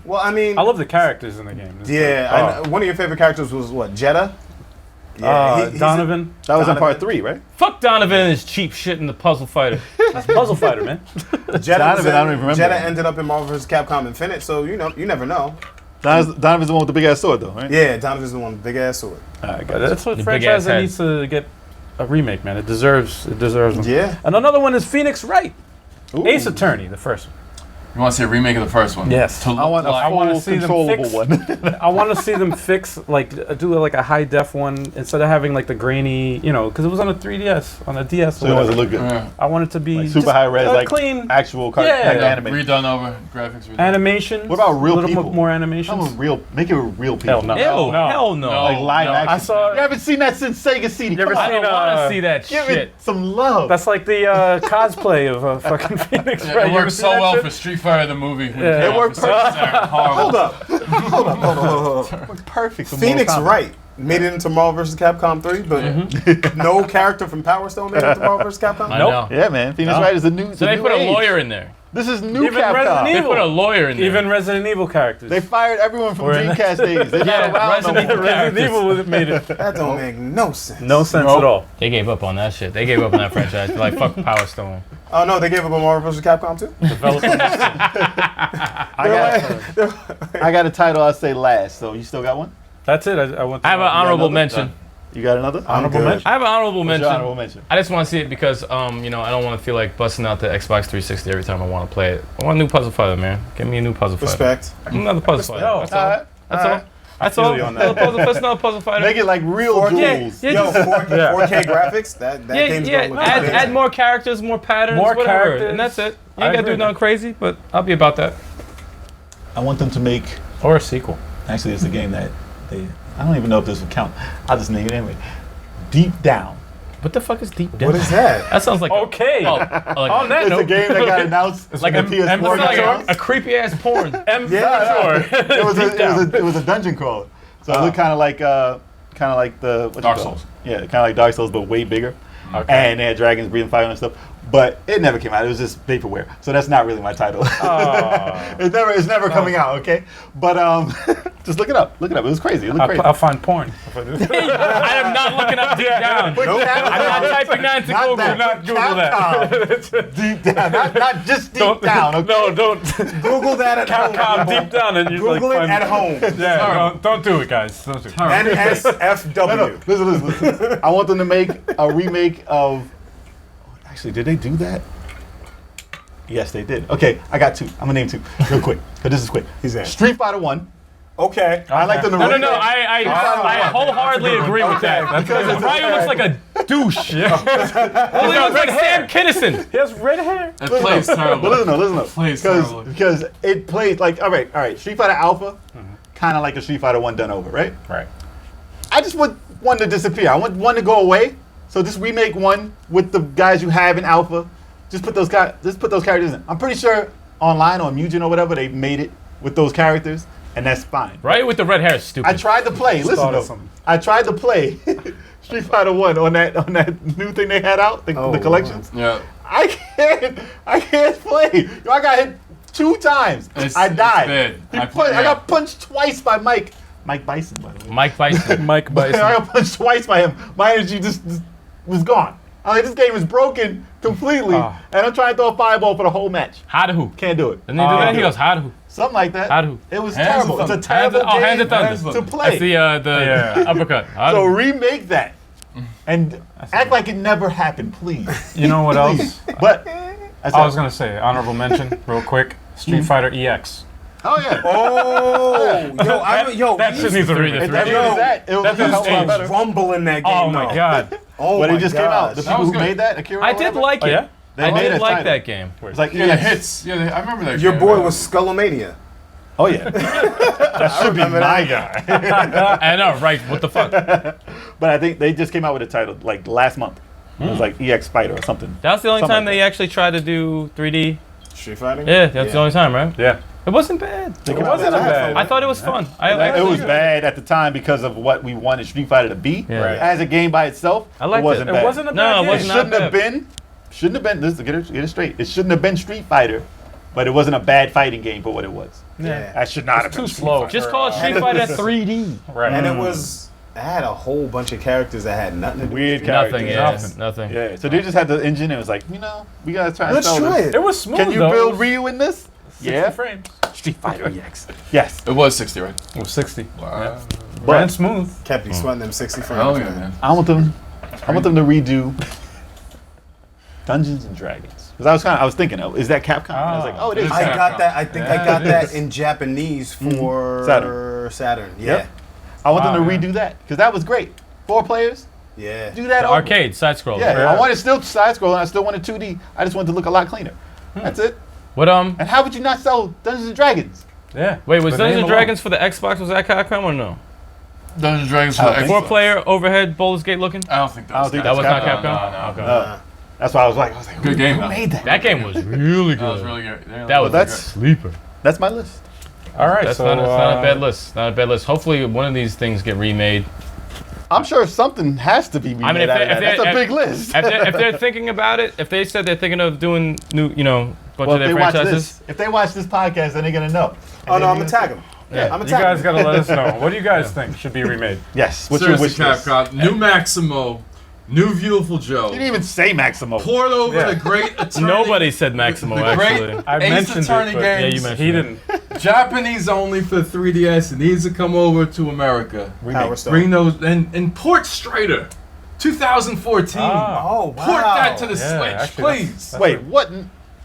Well, I mean, I love the characters in the game. It's yeah. I know, one of your favorite characters was what? Jetta. He's Donovan. That was in part Donovan. 3, right? Fuck Donovan and his cheap shit in the Puzzle Fighter. That's Puzzle Fighter, man. Jetta, Donovan, I don't even remember Jetta that. ended up in Marvel vs. Capcom Infinite, so you never know. Donovan's the one with the big ass sword, though, right? Yeah, Donovan's the one with the big ass sword. That's what The franchise big-ass that head. needs to get a remake, man. It deserves them. Yeah. And another one is Phoenix Wright. Ooh. Ace Attorney, the first one. You want to see a remake of the first one? Yes. To I want a look like- wanna full see them controllable fix- one. I want to see them fix, do like a high def one instead of having like the grainy, because it was on a 3DS, on a DS. So or it whatever. doesn't look good. Yeah. I want it to be Like super just high res, a like clean actual Yeah. like Yeah, anime. redone over graphics. Redone. animation. What about real a little people? more animations. Make it real people. Hell no. Ew, No. hell no. No. Like live No. action. I saw- You haven't seen that since Sega CD. You ever Come I on. don't seen, want to uh, see that Give shit. it some love. That's like the cosplay of fucking Phoenix Yeah, Wright. it You ever worked seen so that well shit? for Street Fighter the movie. when Yeah. came It out worked for Street Fighter. Hold up. Hold up. Perfect. for Phoenix Mortal Kombat. Wright made it into Marvel vs. Capcom 3, but no character from Power Stone made it into Marvel vs. Capcom. I Nope. know. Yeah, man. Phoenix Wright is the new. So they put a lawyer in there. This is new Even Resident Capcom. They Evil. put a lawyer in there. Even Resident Evil characters. They fired everyone from We're in- Dreamcast days. They're Yeah, not around Resident no Evil more. Resident Evil would have made it. That don't make no sense. No sense Nope. at all. They gave up on that shit. They gave up on that franchise. They're like, fuck Power Stone. Oh no, they gave up on Marvel vs. Capcom too. I got a title I'll say last. So you still got one? That's it. I want. I have an honorable another? mention. You got another? honorable good. mention. I have an honorable What's mention. your honorable mention? I just want to see it because, I don't want to feel like busting out the Xbox 360 every time I want to play it. I want a new Puzzle Fighter, man. Give me a new Puzzle Fighter. Respect. Another Puzzle Fighter. Yo, That's all. Alright. That's all. That's all. you on Another that. puzzle, that's another Puzzle Fighter. Make it like real Yeah, jewels. yeah, Yo, just- 4K graphics. That yeah, game's yeah. gonna look Add amazing. more characters, more patterns, More whatever, characters. and that's it. You I ain't got to do agree. nothing crazy, but I'll be about that. I want them to make. Or a sequel. Actually, it's a game that they. I don't even know if this will count. I'll just name it anyway. Deep Down. What the fuck is Deep Down? What is that? That sounds like Okay. like On that It's a note, game that got announced. It's like like a a- PS4. Emperor like Sure. a creepy ass porn. It was a dungeon crawler. So it looked kind of like the what Dark you call it? Souls. Yeah, kind of like Dark Souls, but way bigger. Okay. And they had dragons breathing fire and stuff. But it never came out. It was just vaporware. So that's not really my title. It's never coming out. Okay, but just look it up. Look it up. It was crazy. It looked crazy. I'll find porn. I am not looking up Deep Down. Nope. I'm not typing that into Not Google. that. Not Google that. Deep down, not just deep down. Okay? No, don't. Google that at home. Capcom Deep Down and you Google like it at home. Yeah, don't do it, guys. Don't do it. NSFW. No, listen. I want them to make a remake of. Actually, did they do that? Yes, they did. Okay, I got two. I'm gonna name two real quick, because this is quick. He's in. Street Fighter 1. Okay. I like them to No, remake. I wholeheartedly agree with that. Because Ryan looks like a douche. Well, he looks like Sam Kinison. He has red hair. It plays terrible. But listen up. Plays terribly. Because it plays like, all right. Street Fighter Alpha, kind of like a Street Fighter 1 done over, right? Right. I just want one to disappear. I want one to go away. So just remake one with the guys you have in Alpha. Just put those characters in. I'm pretty sure online on Mugen or whatever they made it with those characters, and that's fine. Right with the red hair is stupid. I tried to play. Listen Started though. something. I tried to play Street Fighter 1 on that new thing they had out, the collections. Yeah. I can't play. Yo, I got hit 2 times. I died. It's bad. I got punched twice by Mike Bison, by the way. Mike Bison. Mike I Bison. got punched twice by him. My energy just was gone. I'm like, this game is broken completely, and I'm trying to throw a fireball for the whole match. How to who? Can't do it. Didn't he do that? He goes, how to who? Something like that. How to who? It was Hands terrible. of It's a Thunder. terrible Hands of game Thunder. to play. That's the uppercut. How to So who? remake that and act like it never happened, please. You know what else? But I was gonna say honorable mention, real quick. Street Fighter EX. oh yeah. That shit needs a three to remake. three. If that was that, it was a hell of a lot better. Rumble in that game. Oh my though. god. Oh But my it just came out. The gosh. people was who good. made that, Akira. I or did whatever, like Oh it. yeah. they I made did a like title. that game. It's like Yeah, the EX. hits. Yeah, I remember that. Your game. boy was Skullomania. Oh yeah. That should be my guy. I know, right? What the fuck? But I think they just came out with a title like last month. It was like EX Spider or something. That was the only Something time like they actually tried to do 3D. Street Fighter? Yeah, that's the only time, right? Yeah. It wasn't bad. It wasn't bad. I thought it was fun. It was bad at the time because of what we wanted Street Fighter to be. Yeah. Right. As a game by itself, I liked it wasn't it. bad. It wasn't a No, bad it game. wasn't. It shouldn't not have bad. been. Listen, get it straight. It shouldn't have been Street Fighter, but it wasn't a bad fighting game for what it was. Yeah. That should not have It's been too Street slow. Fighter. Just call it Street Fighter 3D. Right. And it had a whole bunch of characters that had nothing to do Weird with characters. Nothing, yeah. Nothing. Nothing. Yeah, so they just had the engine and it was like, we gotta try and Let's sell try this. it. It was smooth. Can you though. build Ryu in this? 60 frames. Street Fighter EX. Yes. It was 60, right? It was 60. Wow. Ran smooth. Kept you sweating them 60 frames. Hell yeah, man. I want them to redo Dungeons and Dragons. Because I was thinking, is that Capcom? And I was like, it is. I Capcom. got that. I think I Yeah, got it that is. in Japanese for Saturn. Yeah. Yep. I want them to Wow, redo that because that was great. 4 players, Yeah. do that The over. arcade side scroller. Yeah, I wanted still side scrolling. I still wanted 2D. I just wanted to look a lot cleaner. That's it. What And how would you not sell Dungeons and Dragons? Yeah. Wait, was The Dungeons name and alone. Dragons for the Xbox? Was that Capcom or no? Dungeons and Dragons for I the don't Xbox. think 4-player overhead Baldur's Gate looking. I don't think that I was don't think That was not Capcom. Capcom. No, no. Okay. That's why I was like, Good game, though. made that? That game was really good. That was really good. That was that's sleeper. that's my list. All right. That's so not, it's not a bad list. Not a bad list. Hopefully, one of these things get remade. I'm sure something has to be remade. I mean, if out they- of that. if That's they- a big list. If they're thinking about it, if they said they're thinking of doing new, bunch Well, of if their they watch franchises. this, if they watch this podcast, then they're gonna know. Oh no, I'm gonna tag him. Yeah. I'm gonna You tag guys him. gotta let us know. What do you guys think should be remade? Yes. What's Seriously, your wish list? Capcom. New Maximo. New Beautiful Joe. You didn't even say Maximo. Poured over Yeah. the great attorney. Nobody said Maximo, the actually. great I Ace mentioned Attorney it, but games. Yeah, you mentioned He it. didn't. Japanese only for 3DS. It needs to come over to America. Power Stone. Bring those and port Strider, 2014. Oh wow. Port that to the Yeah, Switch, actually, please. Wait, what?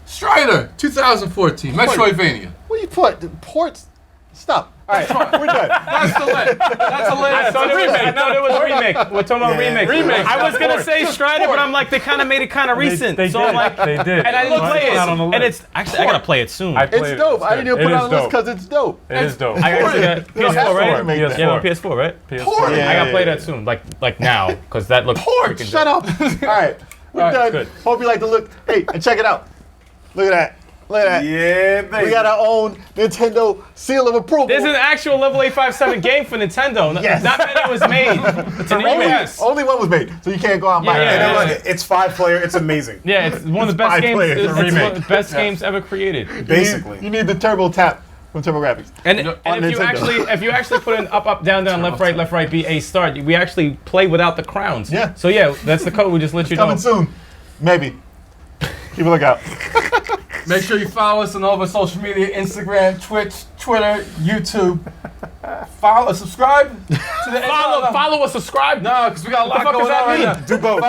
Strider, 2014. Metroidvania. What do you put? Ports? Stop. All right, we're done. That's the list. That's a list. I thought it was remake. No, there was a remake. We're talking about Yeah. remake. I was gonna say Strider, but I'm like, they kind of made it kind of recent. They so did. I'm like, They did. and I didn't play it. Not on the And list. it's actually I gotta play it soon. I It's played it. dope. I didn't even put it is on the list dope. because it's dope. It is dope. I actually got PS4, right? Remake that. Yeah, on PS4, right? PS4. Yeah. I gotta play that soon, like now, because that looks freaking Shut dope. up. All right, we're All right, done. good. Hope you like the look. Hey, and check it out. Look at that. Look at that. Yeah, baby. We got our own Nintendo seal of approval. There's an actual level 857 game for Nintendo. Yes. Not many was made. It's an US. only one was made, so you can't go out and buy Yeah, it. yeah, And look, it's 5-player. It's amazing. Yeah, it's one of the best five games. players, It's a one remake. of the best games ever created. Basically. You need the turbo tap from TurboGrafx. And, on and if you Nintendo. actually put in up, down, left, right, B, A, start, we actually play without the crowns. Yeah. So yeah, that's the code. We just let you know. Coming soon. Maybe. Keep a lookout. Make sure you follow us on all of our social media: Instagram, Twitch, Twitter, YouTube. Subscribe to the Follow us, subscribe. No, because we got a lot fuck going does that on right mean? now. Do both.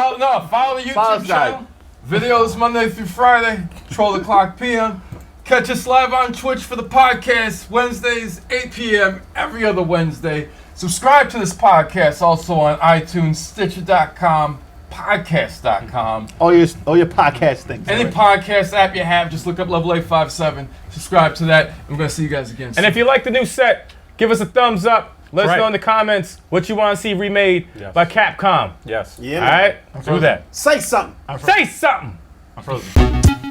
Follow the YouTube Follow us, channel. Videos Monday through Friday, 12 o'clock p.m. Catch us live on Twitch for the podcast Wednesdays, 8 p.m. every other Wednesday. Subscribe to this podcast also on iTunes, Stitcher.com, Podcast.com. All your podcast things. Any podcast app you have, just look up Level 857. Subscribe to that. And we're going to see you guys again soon. And if you like the new set, give us a thumbs up. Let us Right. know in the comments what you want to see remade Yes. by Capcom. Yes. Yeah, All man. right? Do that. Say something. Say something. I'm frozen.